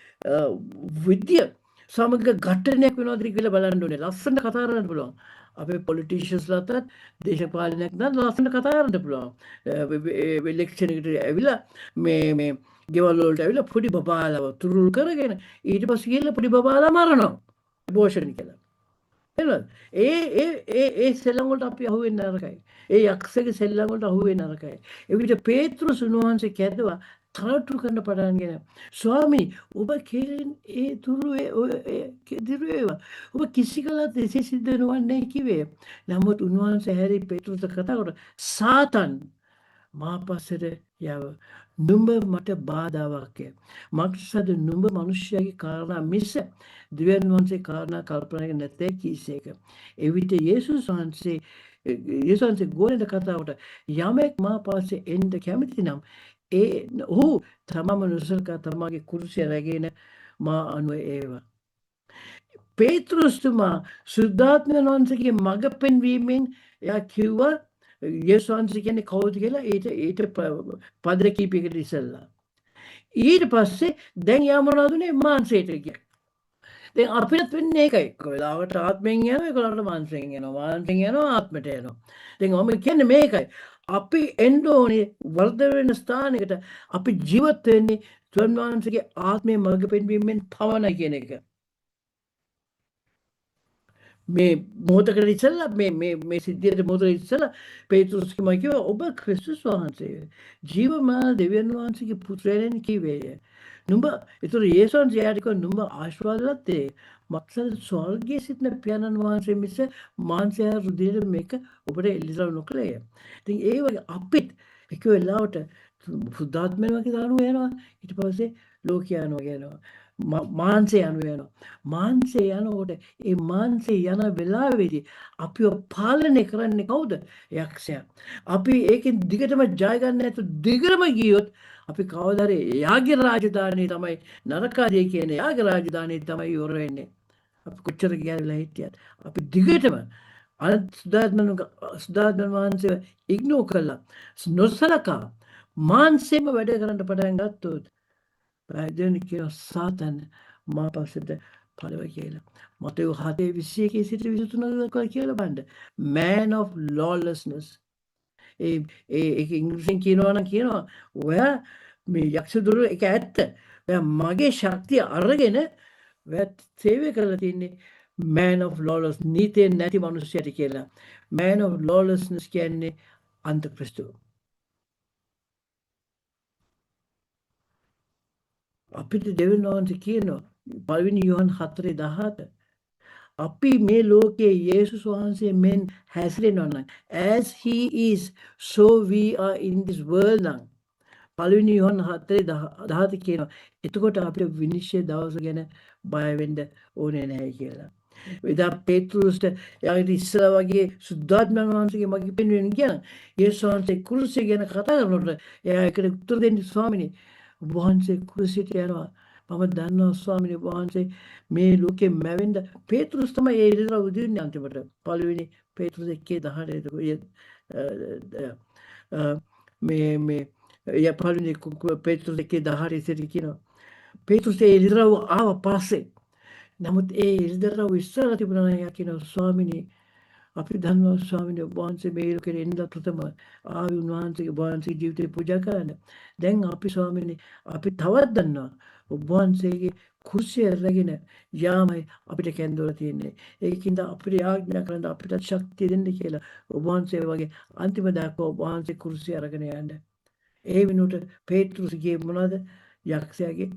විද්‍ය සමග ඝට්ටනයක් වෙනවද කියලා බලන්න ඕනේ. ලස්සන කතා කරන්න පුළුවන්. අපේ පොලිටිෂියන්ස් ලාට දේශපාලනයක් නම් ලස්සන කතා කරන්න පුළුවන්. ඉලෙක්ෂන් එකට ඇවිල්ලා මේ ගෙවල් වලට ඇවිල්ලා පොඩි බබාලව තුරුල් කරගෙන ඊට පස්සේ ගිහලා පොඩි බබාලා මරනවා. අබෝෂන් කියලා. එනවද? ඒ සෙල්ලම් වලට අපි අහු වෙන්න නරකයි. ඒ යක්ෂගේ සෙල්ලම් වලට අහු වෙන්න නරකයි. එවිට පේතෘස් උන්වහන්සේ කැදවා තරටු කරන්න පටන්ගෙන ස්වාමී ඔබ කෙරෙන් ඒ දුරුවේවා ඔබ කිසි කලත් එසේ සිද්ධ නොවන්නේ කිව්වේ. නමුත් උන්වහන්සේ හැරි පේතෘස්ට කතා කොට සාතන් මා පස්සට යව නුඹ මට බාධාවක් ය. මක්සද නුඹ මිනිස්යාගේ කාරණා මිස දෙවියන් වහන්සේ කාරණා කල්පනා කරන්නේ නැතේ කීසේක. එවිට යේසුස් වහන්සේ ගෝලෙන්ට කතා කොට යමෙක් මා පස්සේ එන්න කැමති නම් ඔහු තමම නොසලකා තමාගේ කුරුසිය රැගෙන මා අනුව ඒවා. පේතෘස්තුමා සුද්ධාත්මයන් වහන්සේගේ මඟ පෙන්වීමෙන් එයා කිව්වා යේසුස් වහන්සේ කියන්නේ කවුද කියලා ඊට පද කීපයකට ඉස්සෙල්ලා. ඊට පස්සේ දැන් යා මොනවද උනේ මාංශයට ගියා. දැන් අපිට වෙන්නේ ඒකයි. කොලාවට ආත්මෙන් යනවා ඒගොල්ලන්ට මාංශයෙන් යනවා. මාංශයෙන් යනවා ආත්මයට යනවා. දැන් මම කියන්නේ මේකයි. අපි එන්න ඕනේ වර්ධ වෙන ස්ථානයකට අපි ජීවත් වෙන්නේ තුන් වහන්සේගේ ආත්මයේ මඟ පෙන්වීමෙන් පවණයි කියන එක. මේ මොහොතකට ඉස්සෙල්ලා මේ සිද්ධියට මොහොතකට ඉස්සෙල්ලා පේතෘස් කිව්වා ඔබ ක්‍රිස්තුස් වහන්සේ ජීවමාන දෙවියන් වහන්සේගේ පුත්‍රයන් කිව්වේ. නුඹ ඒතර යේසුස් වහන්සේ කිව්වා නුඹ ආශිර්වාදවත් ඒ මක්සල් ස්වර්ගයේ සිටින පියාණන් වහන්සේ මිස මාංශය රුධිර මේක ඔබට එලිසව නොකලේ. ඉතින් ඒ වගේ අපිත් එක වෙලාවට සුද්ධාත්මයන් වගේ දානු වෙනවා. ඊට පස්සේ ලෝකයන්ව යනවා. මාංශය යනවා. මාංශය යනකොට ඒ මාංශය යන වෙලාවේදී අපිව පාලනය කරන්නේ කවුද? යක්ෂයා. අපි ඒකෙන් දිගටම ජය ගන්න නැතු දිගටම ගියොත් අපි කවදාද යාගේ රාජධානිය තමයි නරකාදී කියන්නේ යාගේ රාජධානිය තමයි ඉවර වෙන්නේ. අපි කොච්චර ගියලා හිටියත් අපි දිගටම සුද්ධාත්මයන් වහන්සේ ඉග්නෝර් කළා. නොසලකා මාංශයෙන්ම වැඩ කරන්න පටන් ගත්තොත් පැහැදිලි කියන සාතන් මා පස්සට පළව කියලා. මතේ 7:21 සිට 23 දක්වා කියලා බලන්න. Man of lawlessness. ඒක ඉංග්‍රීසියෙන් කියනවා ඔයා මේ යක්ෂ දුර එක ඇත්ත. ඔයා මගේ ශක්තිය අරගෙන ඔයා සේවය කරලා තින්නේ man of lawless නීතිය නැති මිනිස්සුන්ට කියලා. Man of lawlessness කියන්නේ අන්තක්‍රිස්තු. අපිට දෙවියන් වහන්සේ කියනවා පළවෙනි යෝහන් 4:17 අපි මේ ලෝකයේ යේසුස් වහන්සේ මෙන් හැසිරෙනවා නම් as he is so we are in this world නම් පළවෙනි යෝහන් 4:17 කියනවා. එතකොට අපිට විනිශ්චය දවස ගැන බය වෙන්න ඕනේ නැහැ කියලා. එදා පේතෘස්ට යාට ඉස්සලා වගේ සුද්ධාත්මයන් වහන්සේගේ මගේ පෙන්වෙන කියන යේසුස් වහන්සේ කුරුසිය ගැන කතා කරනකොට එයා ඒකට උත්තර දෙන්නේ ස්වාමිනේ වහන්සේ කුරුසියට යනවා. මම දන්නවා ස්වාමිනේ වහන්සේ මේ ලෝකෙ මැවෙන්න පේතෘස් තමයි ඒ විදිහට උදින්නේ අන්තිමට. පළවෙනි පේතෘස් 1:18 මේ පළවෙනි පේතෘස් 1:18 ඉතින් කියනවා. පේතෘස් ඒ ඉදිරියව ආව පස්සේ නමුත් ඒ ඉදිරියව ඉස්සරහ තිබුණා නම් යා කියනවා ස්වාමිනේ අපි දන්නවා ස්වාමිනේ වහන්සේ මේ ලෝකෙට එන්න ප්‍රථම ආවි උන්වහන්සේගේ වහන්සේ ජීවිතේ පූජා කරන්න. දැන් අපි ස්වාමිනේ අපි තවත් දන්නවා ඔබ වහන්සේගේ කුරුසිය රැගෙන යාමයි අපිට කැඳවලා තියෙන්නේ. ඒකින්ද අපිට ආඥා කරන්න අපිට ශක්තිය දෙන්න කියලා ඔබ වහන්සේ වගේ අන්තිම දක්වා ඔබ වහන්සේ කුරුසිය අරගෙන යන්න. ඒ වෙනුවට පේතෘස් ගියේ මොනවද? යක්ෂයාගේ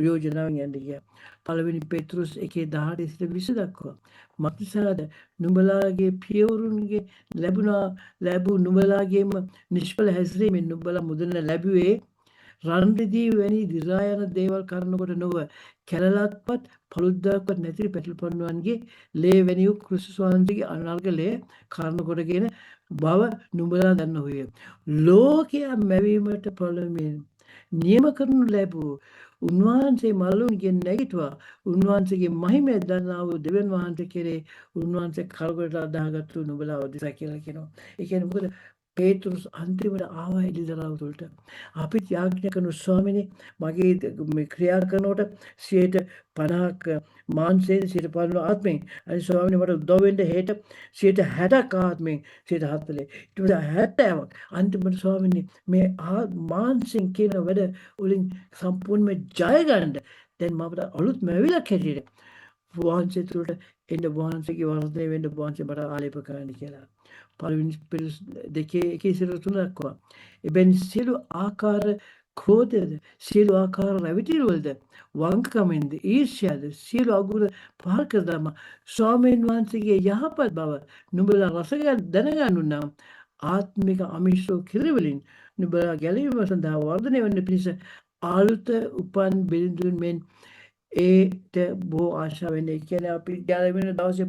යෝජනාවෙන් යන්න ගියා. පළවෙනි පේතෘස් 1:18 සිට 20 දක්වා. මක්නිසාද නුඹලාගේ පියවරුන්ගේ ලැබූ නුඹලාගේම නිෂ්ඵල හැසිරීමෙන් නුඹලා මුදන ලැබුවේ රන් රිදී වැනි දිරා යන දේවල් කරනකොට නොව කැලලක්වත් පළුද්දක්වත් නැති පැටලපන්නුවන්ගේ ලේ වැනි වූ ක්‍රිස්තුස් වහන්සේගේ අනර්ග ලේ කරනකොටගෙන බව නුඹලා දන්නෝය. ලෝකයා මැවීමට පළමුවෙන් නියම කරනු ලැබූ උන්වහන්සේ මල්ලුන්ගෙන් නැගිටුවා උන්වහන්සේගේ මහිමය දන්නා වූ දෙවියන් වහන්සේ කෙරේ උන්වහන්සේ කල්ගොඩට අදාහගත්තු නුඹලා වදිසා කියලා කියනවා. ඒ කියන්නේ මොකද පේතෘස් අන්තිමට ආවා එළිදරව් තුළට. අපිත් යාඥා කරන ස්වාමිනේ මගේ මේ ක්‍රියා කරනකොට 50ක් මාංශයෙන් 50 ආත්මෙන් අනිත් ස්වාමිනේ මට උදව් වෙන්න හේත 60ක් ආත්මෙන් 40 ඊට පස්සේ 70ක් අන්තිමට ස්වාමිනේ මේ මාංශයෙන් කියන වැඩ වලින් සම්පූර්ණයෙන්ම ජය ගන්න දැන් මට අලුත් මැවිලක් හැටියට වහන්සේ තුළට එන්න වහන්සේගේ වර්ධනය වෙන්න වහන්සේ මට ආලේප කරන්න කියලා. පළවෙනි පෙරස් 2:1 දක්වා. එබැවින් සියලු ආකාර ක්‍රෝධයද සියලු ආකාර රැවටිලිවලද වංකකමෙන්ද ඊර්ෂ්‍යාද සියලු අගුර පහර කර දම ස්වාමීන් වහන්සේගේ යහපත් බව නුඹලා රස දැනගන්නු නම් ආත්මික අමිෂ්ඨ කිරිවලින් නුඹලා ගැලවීම සඳහා වර්ධනය වෙන්න පිණිස ආලුත උපන් බිරිඳුන් මෙන් ඒට බොහෝ ආශා වෙන්නේ. කියන්නේ අපි ගැලවෙන දවසේ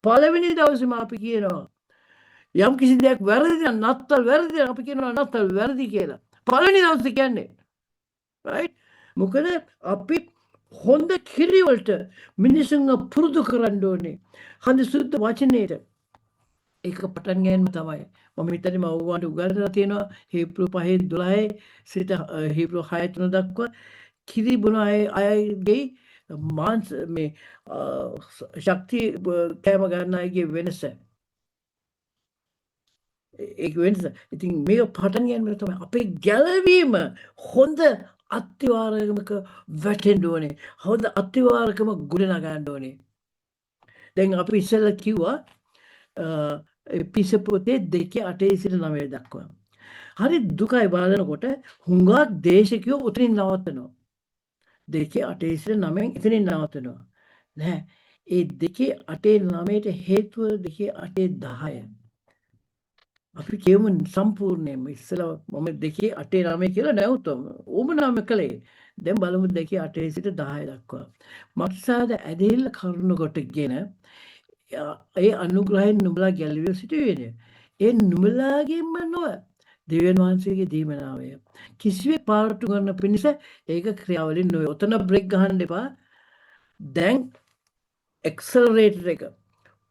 පළවෙනි දවසේම අපි කියනවා යම් කිසි දෙයක් වැරදි නම් නත්තල් වැරදි නම් අපි කියනවා නත්තල් වැරදි කියලා. පළවෙනි දවසේ කියන්නේ right මොකද අපි හොඳ කිරි වලට මිනිසුන්ව පුරුදු කරන්න ඕනේ. හඳ සුද්ධ වචනේට ඒක පටන් ගැනීම තමයි. මම හිතන්නේ මම ඔයගොල්ලන්ට උගන්වලා තියෙනවා හීබ්‍රු 5:12 සිට හීබ්‍රු 6:3 දක්වා කිරි බොන අයගේ මාංශ මේ ශක්තිය කැම ගන්න අයගේ වෙනස. ඒක වෙනස. ඉතින් මේක පටන් ගැනීම තමයි අපේ ගැලවීම හොඳ අත්විවරකමක වැටෙන්න ඕනේ. හොඳ අත්විවරකම ගොඩනගා ගන්න ඕනේ. දැන් අපි ඉස්සෙල්ලා කිව්වා පිස පොතේ 2:8 සිට 9 දක්වා. හරි දුකයි බලනකොට හුඟක් දේශකයෝ උතරින් නවත්තනවා. 2:8 සිට 9 එතනින් නවත්තනවා. නෑ. ඒ 2:8-9ට හේතුව 2:8-10. අපි කියමු සම්පූර්ණයෙන්ම ඉස්සෙල්ලා මම 2:8-9 කියලා නැවතුම් ඕමනාම කළේ. දැන් බලමු 2:8 සිට 10 දක්වා. මක්සාද ඇදහිල්ල කරුණ කොටගෙන ඒ අනුග්‍රහයෙන් නුඹලා ගැලවිය සිටුවේනේ. ඒ නුඹලාගෙන්ම නොව දෙවියන් වහන්සේගේ දීමනාවය. කිසිවෙක් පාරට්ටු කරන පිණිස ඒක ක්‍රියාවලින් නොවේ. ඔතන බ්‍රේක් ගහන්න එපා. දැන් ඇක්සලරේටර් එක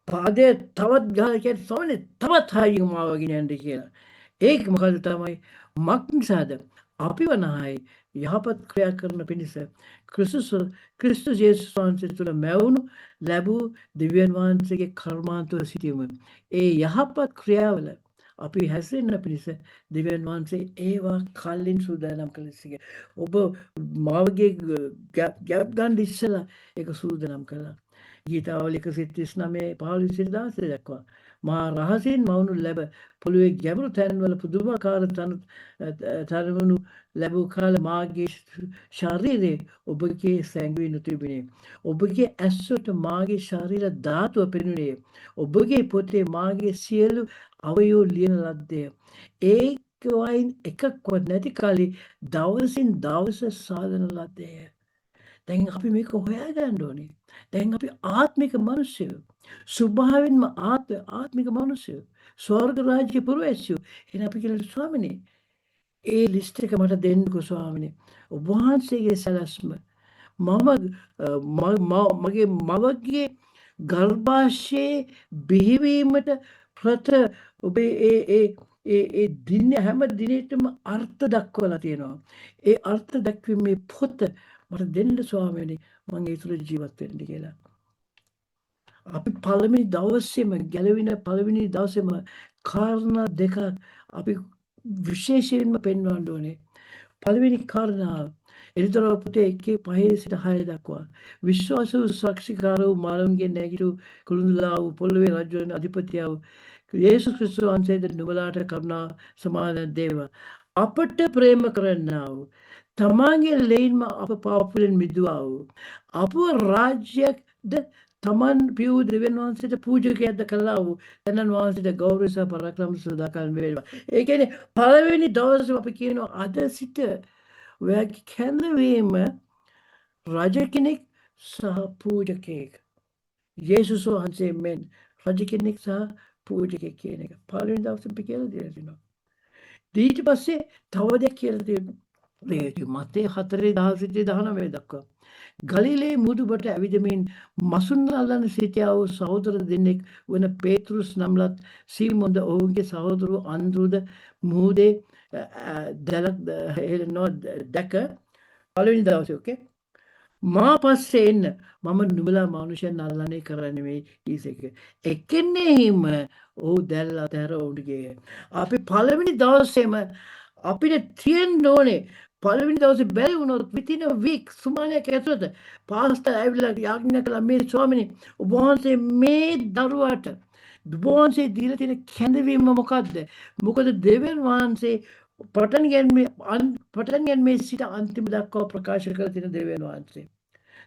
පාදය තවත් ගහලා කියන්නේ සෝනේ තවත් හයියෙන් මාව ගෙනියන්න කියලා. ඒක මොකද තමයි මක්නිසාද අපි වනහයි යහපත් ක්‍රියා කරන පිණිස ක්‍රිස්තුස් යේසුස් වහන්සේ තුළ මැවුණු ලැබූ දෙවියන් වහන්සේගේ කර්මාන්තව සිටීම. ඒ යහපත් ක්‍රියාවල අපි හැසිරෙන්න පිණිස දෙවියන් වහන්සේ ඒවා කලින් සූදානම් කළේ. ඔබ මාවගේ ගැප් ගන්න ඉස්සලා ඒක සූදානම් කළා. ගීතාවල 139:15 දක්වා මා රහසින් මවුනු ලැබ පොළොවේ ගැඹුරු තැන්වල පුදුමාකාර තරවනු ලැබූ කාල මාගේ ශරීරයේ ඔබගේ සැඟවී නොතිබුණේ. ඔබගේ ඇස්වලට මාගේ ශරීර ධාතුව පෙනුනේ. ඔබගේ පොතේ මාගේ සියලු අවයව ලියන ලද්දේ. ඒක වයින් එකක්වත් නැති කලි දවසින් දවස සාධන ලද්දේ. දැන් අපි මේක හොයාගන්න ඕනේ. දැන් අපි ආත්මික මිනිස්සුයෝ. ස්වභාවයෙන්ම ආත්මික මිනිස්සුයෝ. ස්වර්ග රාජ්‍ය පුරවැසියෝ. එහෙනම් අපි කියලා ස්වාමිනේ ඒ ලිස්ට් එක මට දෙන්නකෝ ස්වාමිනේ. ඔබ වහන්සේගේ සැලැස්ම මගේ මවගේ ගර්භාෂයේ බිහිවීමට ඔබේ ඒ දින හැම දිනෙටම අර්ථ දක්වලා තියෙනවා. ඒ අර්ථ දක්වීමේ පොත මට දෙන්න ස්වාමීනි මම ඒ තුළ ජීවත් වෙන්න කියලා. අපි පළවෙනි දවසේම ගැලවින පළවෙනි දවසේම කාරණා දෙක අපි විශේෂයෙන්ම පෙන්වන්න ඕනේ. පළවෙනි කාරණාව එළිදරව් පොතේ 1:5 සිට 6 දක්වා විශ්වාස වූ සාක්ෂිකාර වූ මාළුන්ගේ නැගිටු කුළුඳුලා වූ පොළොවේ රජවන අධිපතියා වූ යේසුස් ක්‍රිස්තුස් වහන්සේද නුඹලාට කරුණා සමාදාන දේවා. අපට ප්‍රේම කරන්නා වූ තමාගේ ලෙයින්ම අප පාපවලින් මිදුවා වූ අප රාජ්‍යයක්ද තමන් පියූ දෙවියන් වහන්සේට පූජකයක්ද කළා වූ තැනන් වහන්සේට ගෞරව සහ පරාක්‍රම සදාකල් වේවා. ඒ කියන්නේ පළවෙනි දවසේ අපි කියනවා අද සිට ඔයාගේ කැඳවීම රජ කෙනෙක් සහ පූජකයෙක්. යේසුස් වහන්සේ මෙන් රජ කෙනෙක් සහ පූජකයෙක් කියන එක පළවෙනි දවසේ අපි කියලා දෙනවා. ඊට පස්සේ තව දෙයක් කියලා දෙනවා. මතේ 4:16-19 දක්වා ගලිලේ මුදුබට ඇවිදමින් මසුන් අල්ලන සිටියා වූ සහෝදර දෙන්නෙක් වන පේතෘස් නම්ලත් සීමොන්ද ඔහුගේ සහෝදරු අන්ද්‍රුද මුහුදේ දැක පළවෙනි දවසේ ඕකේ මා පස්සේ එන්න මම නුඹලා මනුෂ්‍යයන් අල්ලන්නේ කරන්නේ මේ ඊසෙක එකෙන්නේම ඔහු දැල්ල අතහැර උඩගේ අපි පළවෙනි දවසේම අපිට තියෙන්න ඕනේ පළවෙනි දවසේ බැරි වුණොත් within a week සුමානයක් ඇතුළත පාස්ටර් ඇවිල්ලා යාඥා කළා මේ ස්වාමිනේ ඔබ වහන්සේ මේ දරුවාට ඔබ වහන්සේ දීලා තියෙන කැඳවීම මොකද්ද? මොකද දෙවියන් වහන්සේ පටන් ගැනීමේ සිට අන්තිම දක්වා ප්‍රකාශ කළ තියෙන දෙවියන් වහන්සේ.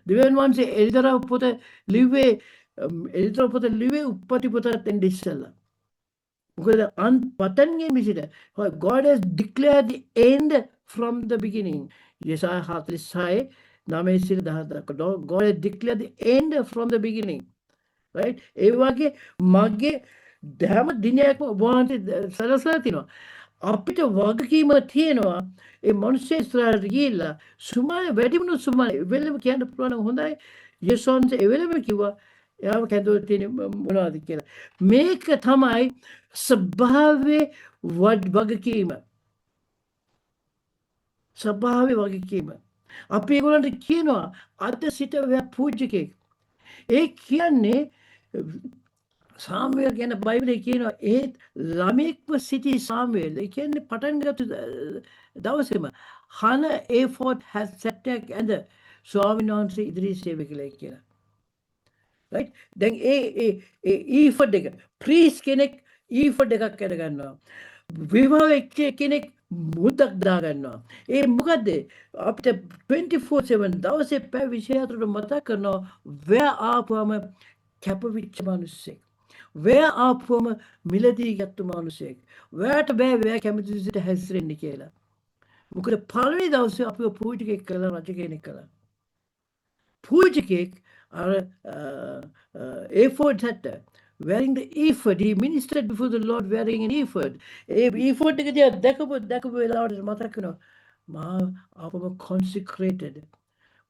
දෙවියන් වහන්සේ එළිදරව් පොත ලිව්වේ උප්පටි පොතට එන්න ඉස්සෙල්ලා. Because පටන් ගැනීම සිට God has declared the end from the beginning. Yesaya 46:9 සිට 10 දක්වා God has declared the end from the beginning. Right? ඒ වගේ මගේ හැම දිනයක්ම වහන්සේ සලසලා තිනවා. අපිට වගකීම තියෙනවා ඒ මිනිස්සු ඉස්සරහට ගිහිල්ලා සුමාන වැඩිමුණු සුමාන වෙලම කියන්න පුළුවන් හොඳයි. යේසුස් එවෙලම කිව්වා එයාම කැදෝ තියෙන මොනවද කියලා. මේක තමයි ස්වභාවයේ වගකීම. ස්වභාවයේ වගකීම. අපි ඒගොල්ලන්ට කියනවා අද සිට පූජකෙක්. ඒ කියන්නේ සාමුවෙල් ගැන බයිබලයේ කියනවා ඒත් ළමෙක්ව සිටි සාමුවෙල්. ඒ කියන්නේ පටන් ගත්ත දවසේම හන ඒෆෝඩ් has set ඇඳ ස්වාමීන් වහන්සේ ඉදිරියේ සේවය කළා කියලා. right? දැන් ඒ ඊෆෝඩ් එක ප්‍රීස් කෙනෙක් ඊෆෝඩ් එකක් අර ගන්නවා. විවාහ වෙච්ච කෙනෙක් මුදක් දා ගන්නවා. ඒ මොකද අපිට 24/7 දවසේ පැය 24ට මතක් කරනවා වෑ ආපුවම කැපවිච්ච මිනිස්සෙක්. වෑ ආපුවම මිලදී ගත්ත මිනිස්සෙක්. වෑට බෑ වෑ කැමති විදිහට හැසිරෙන්න කියලා. මොකද පළවෙනි දවසේ අපිව පූජකෙක් කළා රජ කෙනෙක් කළා. පූජකෙක් අර එෆෝඩ් හැට wearing the ephod, he ministered before the Lord wearing an ephod. ephod එක දිහා දැකපු වෙලාවට මතක් වෙනවා මා අපව consecrated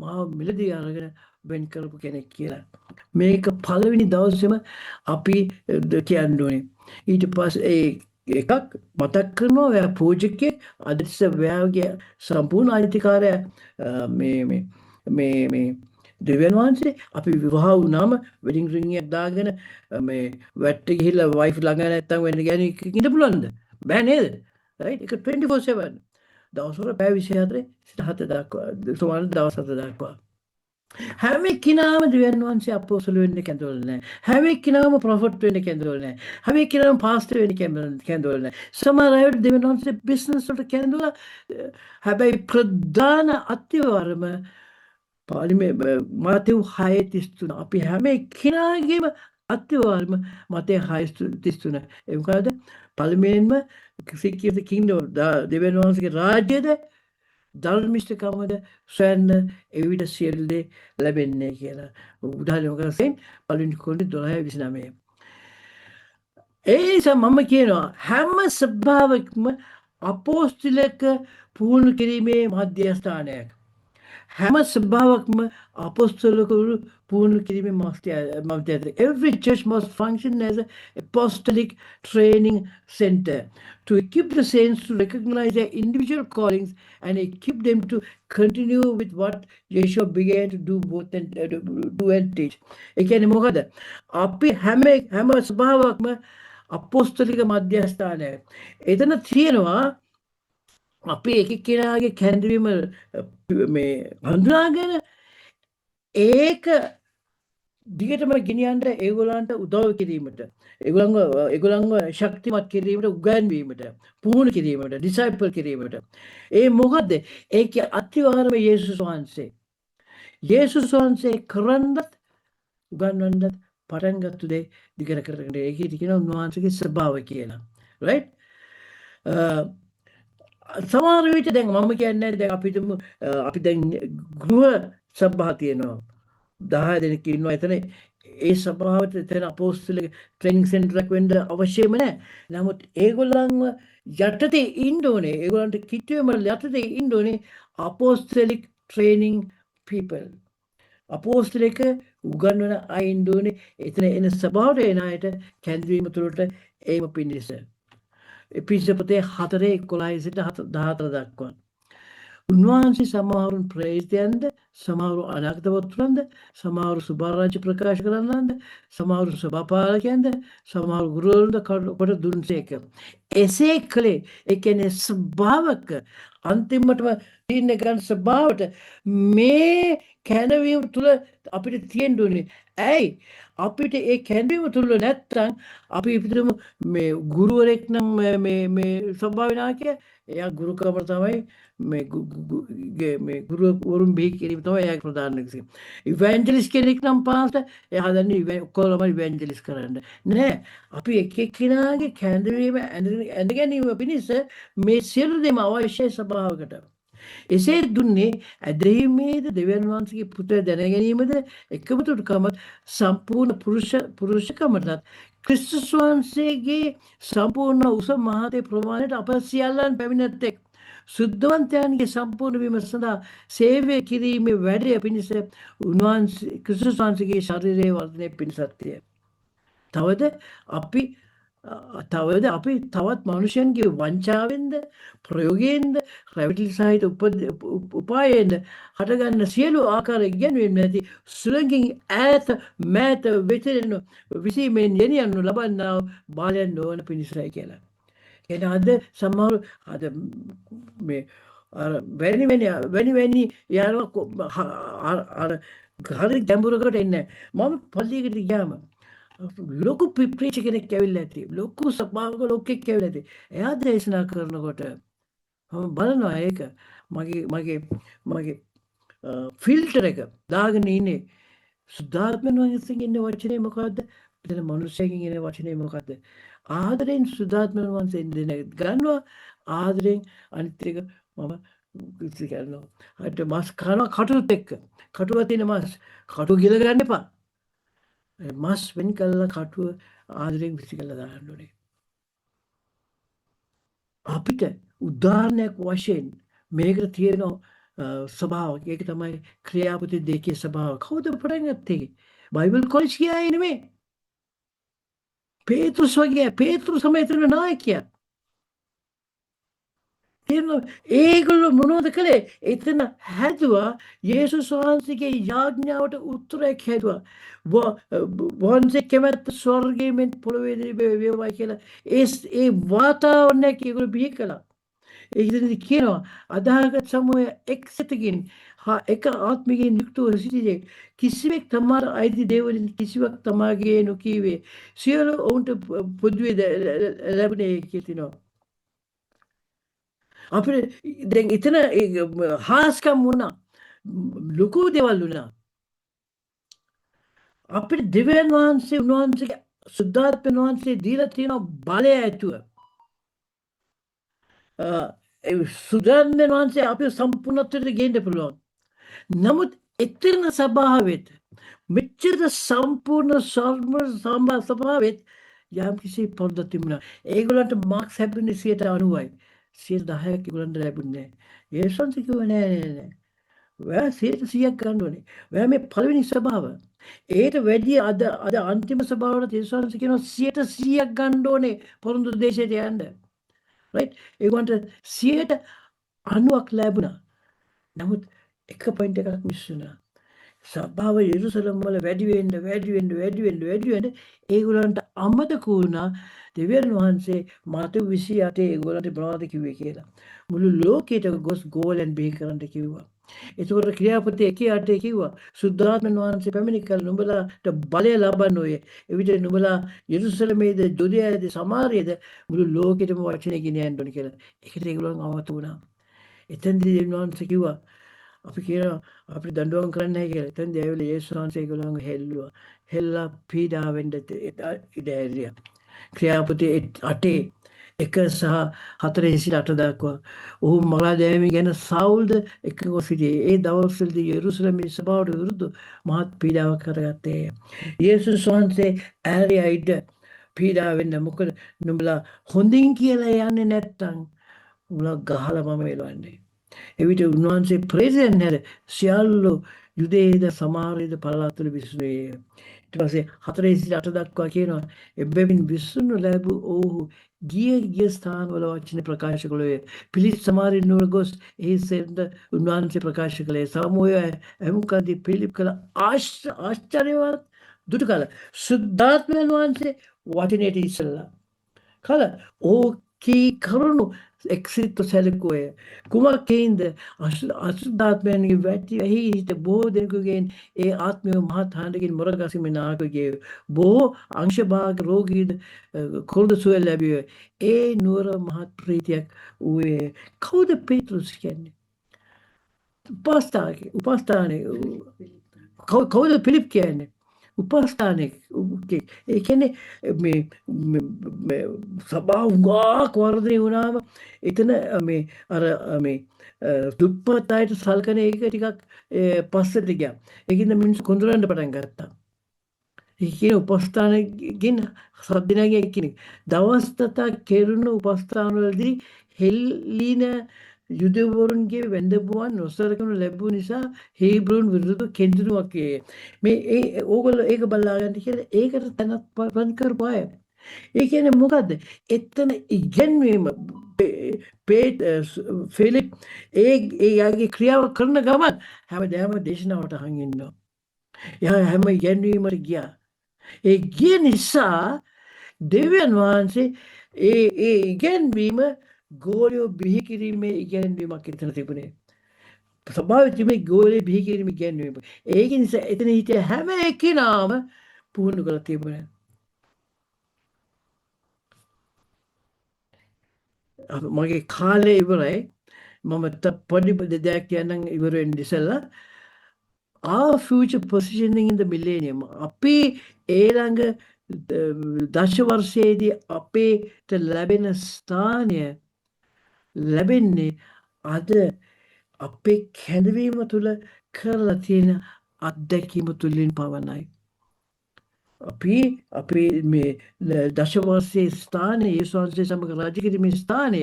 මා මිලදී අරගෙන වෙන් කරපු කෙනෙක් කියලා. මේක පළවෙනි දවසේම අපි කියන්න ඕනේ. ඊට පස්සේ එකක් මතක් කරනවා ඔයා පූජකෙක් අදස්ස වෑගේ සම්පූර්ණ අයිතිකාරය මේ දෙවියන් වහන්සේ අපි විවාහ වුණාම වෙඩින් රින් එකක් දාගෙන මේ වැට්ට ගිහිල්ලා වයිෆ් ළඟ නැත්තම් වෙන ගෑණියෙක් ඉන්න පුළුවන්ද? බෑ නේද? right? ඒක 24/7 දවස් වල පැය 24 සිට 7 දක්වා සමාන දවස් 7 දක්වා. හැම එක්කිනාම දෙවියන් වහන්සේ අපෝස්තල වෙන්න කැඳවල නැහැ. හැම එක්කිනාම ප්‍රොෆෙට් වෙන්න කැඳවල නැහැ. හැම එක්කිනාම පාස්ටර් වෙන්න කැඳවල නැහැ. සමහර අය දෙවියන් වහන්සේ බිස්නස් වලට කැඳවලා හැබැයි ප්‍රධාන අත්‍යවරම පාලිමේ මාතෙව් 6:33 අපි හැම එක්කිනාගේම අත්‍යවරම මතේ 6:33 ඒ මොකද පළමුවෙන්ම seek the kingdom දෙවියන් වහන්සේගේ රාජ්‍යද ධර්මිෂ්ඨකමද සොයන්න එවිට සියලු දේ ලැබෙන්නේ කියලා. උදාහරණයක් වශයෙන් පළවෙනි කොරින්ති 12:29. ඒ නිසා මම කියනවා හැම සභාවකම අපෝස්තලික පුහුණු කිරීමේ මධ්‍යස්ථානයක්. හැම සභාවකම අපෝස්තලිකවරු පුහුණු කිරීමේ මධ්‍යස්ථානයක්. Every church must function as an apostolic training center to equip the saints to recognize their individual callings and equip them to continue with what Yeshua began to do both and do and teach. ඒ කියන්නේ මොකද? අපි හැම සභාවකම අපෝස්තලික මධ්‍යස්ථානයක්. එතන තියෙනවා අපි එක එක්කෙනාගේ කැඳවීම මේ හඳුනාගෙන ඒක දිගටම ගෙනියන්න ඒගොල්ලන්ට උදව් කිරීමට ඒගොල්ලන්ව ශක්තිමත් කිරීමට උගන්වීමට පුහුණු කිරීමට ඩිසයිපල් කිරීමට ඒ මොකද ඒකේ අතිවාරම යේසුස් වහන්සේ කරන්නත් උගන්වන්නත් පටන් ගත්තු දේ දිගට කරගෙන ඒකේ තියෙන උන්වහන්සේගේ ස්වභාවය කියලා රයිට් සමහර විට දැන් මම කියන්නේ දැන් අපි දැන් ගෘහ සභා තියෙනවා 10 දෙනෙක් ඉන්නවා එතන ඒ සභාවට එතන අපෝස්තලික ට්‍රේනින් සෙන්ටර් එකක් වෙන්න අවශ්‍යම නැහැ. නමුත් ඒගොල්ලන්ව යටතේ ඉන්න ඕනේ. ඒගොල්ලන්ට කිට්ටුවෙම යටතේ ඉන්න ඕනේ අපෝස්තලික ට්‍රේනින් people. අපෝස්තලික උගන්වන අය ඉන්න ඕනේ. එතන එන සභාවට එන අයට කැඳවීම තුළට ඒම පිණිස. එපිසපතේ 4:11 සිට 14 දක්වා. උන්වහන්සේ සමහරුන් ප්‍රේතයන්ද සමහරු අනාගත වතුරන්ද සමහරු සුභාරාජ්‍ය ප්‍රකාශ කරන්නන්ද සමහරු සභාපාලකයන්ද සමහරු ගුරුවරුන්ද කොට දුන්සේක. එසේ කළේ ඒ කියන්නේ ස්වභාවක අන්තිමටම තීරණය ගන්න ස්වභාවට මේ කැඳවීම තුළ අපිට තියෙන්න ඕනේ. ඇයි අපිට ඒ කැඳවීම තුළ නැත්තම් අපි හිතමු මේ ගුරුවරෙක් නම් මේ ස්වභාවනායකය එයා ගුරුකම තමයි මේ ගුරුවරුන් බිහි කිරීම තමයි එයාගේ ප්‍රධාන එක. ඉවැන්ජලිස්ට් කෙනෙක් නම් පාස්ටර් එයා හදන්නේ ඔක්කොම ඉවැන්ජලිස්ට් කරන්න. නෑ අපි එක එක්කෙනාගේ කැඳවීම ඇඳ ගැනීම පිණිස මේ සියලු දේම අවශ්‍යයි සභාවකට. එසේ දුන්නේ ඇදහිීමේද දෙවියන් වහන්සේගේ පුතේ දැන ගැනීමද එකමුතුකම සම්පූර්ණ පුරුෂකමටත් ක්‍රිස්තුස් වහන්සේගේ සම්පූර්ණ උස මහතේ ප්‍රමාණයට අප සියල්ලන් පැමිණෙත්තෙක් සුද්ධවන්තයන්ගේ සම්පූර්ණ වීම සඳහා සේවය කිරීමේ වැඩය පිණිස උන්වහන්සේ ක්‍රිස්තුස් වහන්සේගේ ශරීරයේ වර්ධනය පිණිසත්ය. තවද අපි තවත් මනුෂ්‍යයන්ගේ වංචාවෙන්ද ප්‍රයෝගයෙන්ද රැවටිලි සහිත උපායෙන්ද හටගන්න සියලු ආකාර ඉගැන්වීම් නැති සුළඟින් ඈත මෑත වෙතෙන විසීමෙන් යෙනියන්නු ලබන්නා බාලයන් නොවන පිණිසයි කියලා. එන අද සමහර අද මේ වැනි යාළුවා හරි ගැඹුරකට එන්නේ. මම පල්ලියකට ගියාම ලොකු ප්‍රීචර් කෙනෙක් ඇවිල්ලා ඇති. ලොකු සභාවක ලොක්ෙක් ඇවිල්ලා ඇති. එයා දේශනා කරනකොට මම බලනවා ඒක මගේ ෆිල්ටර් එක දාගෙන ඉන්නේ සුද්ධාත්මයන් වහන්සේගෙන් ඉන්න වචනේ මොකද්ද? එතන මනුස්සයෙක්ගෙන් ඉන්න වචනේ මොකද්ද? ආදරෙන් සුද්ධාත්මයන් වහන්සේ දෙන ගන්නවා ආදරෙන් අනිත් එක මම කිසි කරනවා. අට මාස් කනවා කටුත් එක්ක. කටුව තියෙන මාස් කටුව ගිල ගන්න එපා. මස් වෙන් කළා කටුව ආදරෙන් විසි කළා දාන්න ඕනේ. අපිට උදාහරණයක් වශයෙන් මේකට තියෙන ස්වභාවයක්. ඒක තමයි ක්‍රියාපති දෙකේ ස්වභාවය. කවුද පටන් ගත්තේ? බයිබල් කොලෙජ් ගියා නෙමෙයි. පේතෘස් වගේ පේතෘ සමයතන නායකයා. ඒගොල්ලෝ මොනවද කළේ? එතන හැදුවා යේසුස් වහන්සේගේ යාඥාවට උත්තරයක් හැදුවා. වහන්සේ කැමැත්ත ස්වර්ගයෙන් පොළොවේ වේවා කියලා ඒ වාතාවරණයක් ඒගොල්ලෝ බිහි කළා. ඒකෙදි කියනවා අදාහගත් සමූහය එක් සිතකින් හා එක ආත්මිකයෙන් යුක්තව සිටියේ කිසිවෙක් තමාට අයිති දේවලින් කිසිවක් තමාගේ නොකීවේ සියලු ඔවුන්ට පොදුවේ ලැබුණේ කියලා තිනවා. අපිට දැන් එතන හාස්කම් වුණා. ලොකු දේවල් වුණා. අපිට දෙවියන් වහන්සේ උන්වහන්සේගේ සුද්ධාත්ම වහන්සේ දීලා තියෙන බලය ඇතුව සුද්ධාත්ම වහන්සේ අපේ සම්පූර්ණත්වයට ගේන්න පුළුවන්. නමුත් එතන සභාවෙත් මෙච්චර සම්පූර්ණ සභාවෙත් යම් කිසි පොරොන්දුවක් තිබුණා. ඒගොල්ලන්ට මාක්ස් ලැබුණේ 90%යි. 10%ක් ඒගොල්ලන්ට ලැබුණේ නැහැ. ඒසන්ස් කිව්වා නෑ. ඔයා 100ක් ගන්න ඕනේ. ඔයා මේ පළවෙනි සභාව. ඒට වැඩිය අද අන්තිම සභාවට ඒසන්ස් කියනවා 100ක් ගන්න ඕනේ පොරොන්දු දේශයට යන්න. රයිට්? ඒගොල්ලන්ට 90ක් ලැබුණා. නමුත් එක පොයින්ට් එකක් මිස් වුණා. සභාව යෙරුසලම් වල වැඩි වෙන්න ඒගොල්ලන්ට අමතක වුණා දෙවියන් වහන්සේ මාතෘ 28 ඒගොල්ලන්ට මොනවද කිව්වේ කියලා. මුළු ලෝකෙට ගොස් ගෝලෙන් බිහි කරන්න කිව්වා. එතකොට ක්‍රියාපති 1:8 කිව්වා සුද්ධාත්ම වහන්සේ පැමිණි කල නුඹලාට බලය ලබන්න ඕය. එවිට නුඹලා යෙරුසලමේද ජුදෙයාද සමාරියද මුළු ලෝකෙටම වචනේ ගෙනියන්න ඕන කියලා. ඒකට ඒගොල්ලන් අවත වුණා. එතෙන්දී දෙවියන් වහන්සේ කිව්වා අපි කියනවා අපිට දඬුවම් කරන්න නැහැ කියලා. එතෙන්දී ඇවිල්ලා යේසුස් වහන්සේ ඒගොල්ලන්ව හෙල්ලුවා. හෙල්ලා පීඩා වෙන්න ඉඩ ඇරියා. ක්‍රියාපති 8 1 සහ 4 සිට 8 දක්වා ඔහු මලා දැමීම ගැන සාවුල්ද එකඟව සිටියේ. ඒ දවස්වලදී යෙරුසලමේ සභාවට විරුද්ධ මහත් පීඩාවක් කරගත්තේ. යේසුස් වහන්සේ ඇරියා ඉඩ පීඩා වෙන්න. මොකද නුඹලා හොඳින් කියලා යන්නේ නැත්තම් උඹලා ගහලා මම එලවන්නේ. එවිට උන්වහන්සේ ප්‍රේතයන් හැර සියල්ල යුදේද සමාරියද පළාත්වල විසුණුයේ. ඊට පස්සේ 4 සිට 8 දක්වා කියනවා එබැවින් විසුණු ලැබූ ඔහු ගිය ස්ථානවල වචන ප්‍රකාශ කළේ. පිලිත් සමාරිය නුවර ගොස් එහි සෙන්ද උන්වහන්සේ ප්‍රකාශ කළේ. සමෝය එමුකදී පිලිප් කළ ආශ්චර්යවත් දුටු කල සුද්ධාත්මයන් වහන්සේ වචනයට ඉස්සලා කල ඕකී කරුණු එක්සිත සැලකුවේ. කුමක්කේන්ද අසුද්ධාත්මයන්ගේ වැටි එහි හිට බොහෝ දෙනෙකුගෙන් ඒ ආත්මය මහත් හඬකින් මොරගසිමින් නායකගේ බොහෝ අංශභාග රෝගීද කුරුද සුව ලැබිය. ඒ නුවර මහත් ප්‍රීතියක් වූයේ. කවුද පේතෘස් කියන්නේ? උපස්ථානයේ කවුද පිලිප් කියන්නේ? උපස්ථානයේ ඒ කියන්නේ මේ සභාව ගාක් වර්ධනය වුණාම එතන මේ අර මේ දුප්පත් අයට සල්කන එක ටිකක් පස්සට ගියා. ඒකින්ද මිනිස්සු කොඳුරන්න පටන් ගත්තා. ඒ කියන උපස්ථානයෙන් සද්දිනාගේ කෙනෙක් දවස් තතක් කෙරුණු උපස්ථානවලදී හෙල්ලින යුදෙවරුන්ගේ වැඳපුවන් නොසලකනු ලැබුව නිසා හීබ්‍රුන් විරුද්ධ කෙඳිරුවක් මේ ඕගොල්ලෝ ඒක බලා ගන්න කියලා ඒකට තැනක් පන් කරපු අය. ඒ කියන්නේ මොකද්ද? එතන ඉගෙනීම ෆිලිප් ඒ යාගේ ක්‍රියාව කරන ගමන් හැමදාම දේශනාවට අහන් ඉන්නවා. එයා හැම ඉගෙනීමකට ගියා. ඒ ගිය නිසා දෙවියන් වහන්සේ ඒ ඉගෙනීම ගෝලියෝ බිහි කිරීමේ ඉගැන්වීමක් එතන තිබුණේ. සභාවේ තිබුණේ ගෝලියෝ බිහි කිරීමේ ඉගැන්වීම. ඒක නිසා එතන හිටිය හැම එක්කෙනාම පුහුණු කරලා තිබුණා. මගේ කාලේ ඉවරයි. මම පොඩි දෙයක් කියන්නම් ඉවර වෙන්න ඉස්සෙල්ලා. Our future positioning in the millennium. අපි ඊළඟ දශ වර්ෂයේදී අපේට ලැබෙන ස්ථානය ලැබෙන්නේ අද අපේ කැඳවීම තුළ කරලා තියෙන අත්දැකීම තුළින් පවණයි. අපි මේ දශවර්ෂයේ ස්ථානයේ යේසුස් වහන්සේ සමග රාජ්‍ය කිරීමේ ස්ථානය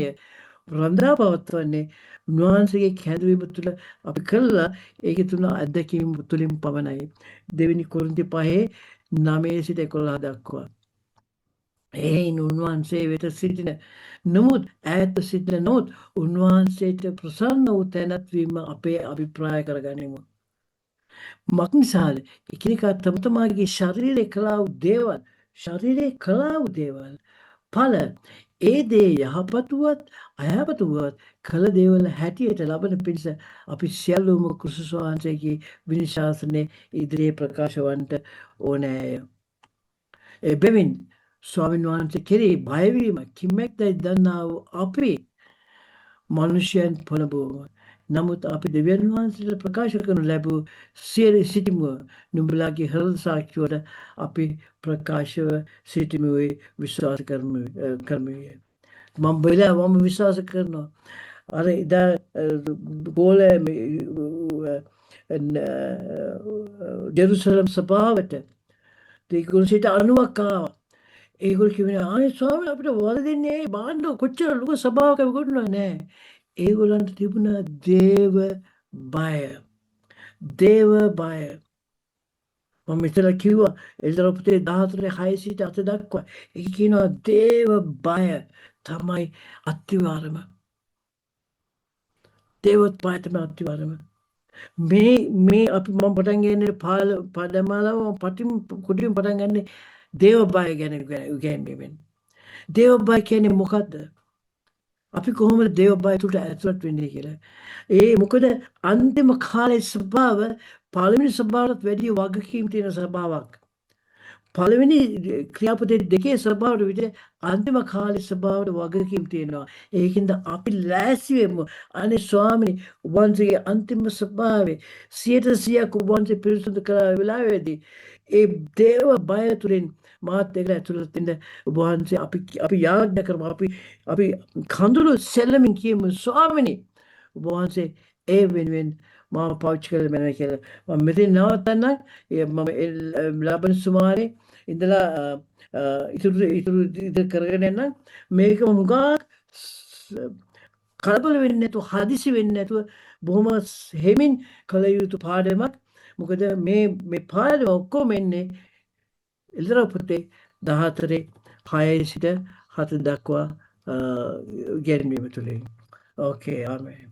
රඳා පවත්වන්නේ උන්වහන්සේගේ කැඳවීම තුළ අපි කළා ඒක තුන අත්දැකීම තුළින් පවණයි. දෙවෙනි කොරින්ති 5:9 සිට 11 දක්වා. එයින් උන්වහන්සේ වෙත සිටින නමුත් ඈත සිටින නමුත් උන්වහන්සේට ප්‍රසන්න වූ තැනත් වීම අපේ අභිප්‍රාය කරගනිමු. මක්නිසාද එකිනෙකා තම තමාගේ ශරීරයේ කළා වූ දේවල් ඵල ඒ දේ යහපත් වුවත් අයහපත් වුවත් කළ දේවල් හැටියට ලබන පිණිස අපි සියලුම ක්‍රිස්තුස් වහන්සේගේ විනිශාසනයේ ඉදිරියේ ප්‍රකාශ වන්නට ඕනෑය. එබැවින් ස්වාමීන් වහන්සේ කෙරෙහි බයවීම කිමැක්දැයි දන්නා වූ අපි මනුෂ්‍යයන් පොළඹවමු. නමුත් අපි දෙවියන් වහන්සේට ප්‍රකාශ කරනු ලැබූ සිටිමුව. නුඹලාගේ හෘද සාක්ෂියට අපි ප්‍රකාශව සිටිමුවේ විශ්වාස කරමුවේ. මම විශ්වාස කරනවා. අර එදා ගෝල ජෙරුසලම් සභාවට ඒගොල්ලෝ සිට 90ක් ආවා. ඒගොල්ලෝ කිව්වේ ආයේ ස්වාමීන් අපිට වද දෙන්නේ ඇයි? බාන්න කොච්චර ලොකු සභාවක විකුණුවා නෑ. ඒගොල්ලන්ට තිබුණා දේව බය. දේව බය. මම මෙතන කිව්වා එල්දර පුතේ 14:6 සිට 8 දක්වා. ඒක කියනවා දේව බය තමයි අත්විවරම. දේවත් බය තමයි අත්විවරම. මේ අපි මම පටන් ගන්නේ පදමාලාව කුටින් පටන් ගන්නේ දේව බය ගැන ඉගෙනීමෙන්. දේව බය කියන්නේ මොකද්ද? අපි කොහොමද දේව බය තුළට ඇතුළත් වෙන්නේ කියලා. මොකද අන්තිම කාලේ ස්වභාව පළවෙනි ස්වභාවයට වැඩිය වගකීම් තියෙන ස්වභාවයක්. පළවෙනි ක්‍රියාපදේ දෙකේ ස්වභාවයට විදිහට අන්තිම කාලේ ස්වභාවයට වගකීම් තියෙනවා. ඒකින්ද අපි ලෑස්ති වෙමු. අනේ ස්වාමීනි වහන්සේගේ අන්තිම ස්වභාවයේ 100% වහන්සේ පිරිසුදු කළ වෙලාවේදී ඒ දේව බය තුළින් මාත් එක්ක ඇතුළත් වෙන්න වහන්සේ අපි යාඥා කරමු. අපි කඳුළු සෙල්ලමින් කියමු ස්වාමීනි වහන්සේ ඒ වෙනුවෙන් මාව පාවිච්චි කරලා මම කියලා. මම මෙතන නවත්තන්නම්. මම ලබන සුමාරේ ඉඳලා ඉතුරු කරගෙන යනවා. මේක මුගක් කලබල වෙන්නේ නැතුව හදිසි වෙන්නේ නැතුව බොහොම හෙමින් කළ යුතු පාඩමක්. මොකද මේ පාඩම ඔක්කොම එන්නේ එල්දර පුතේ 14:6 සිට 7 දක්වා ඉගෙනීම තුළින්. ඕකේ ආමේන්.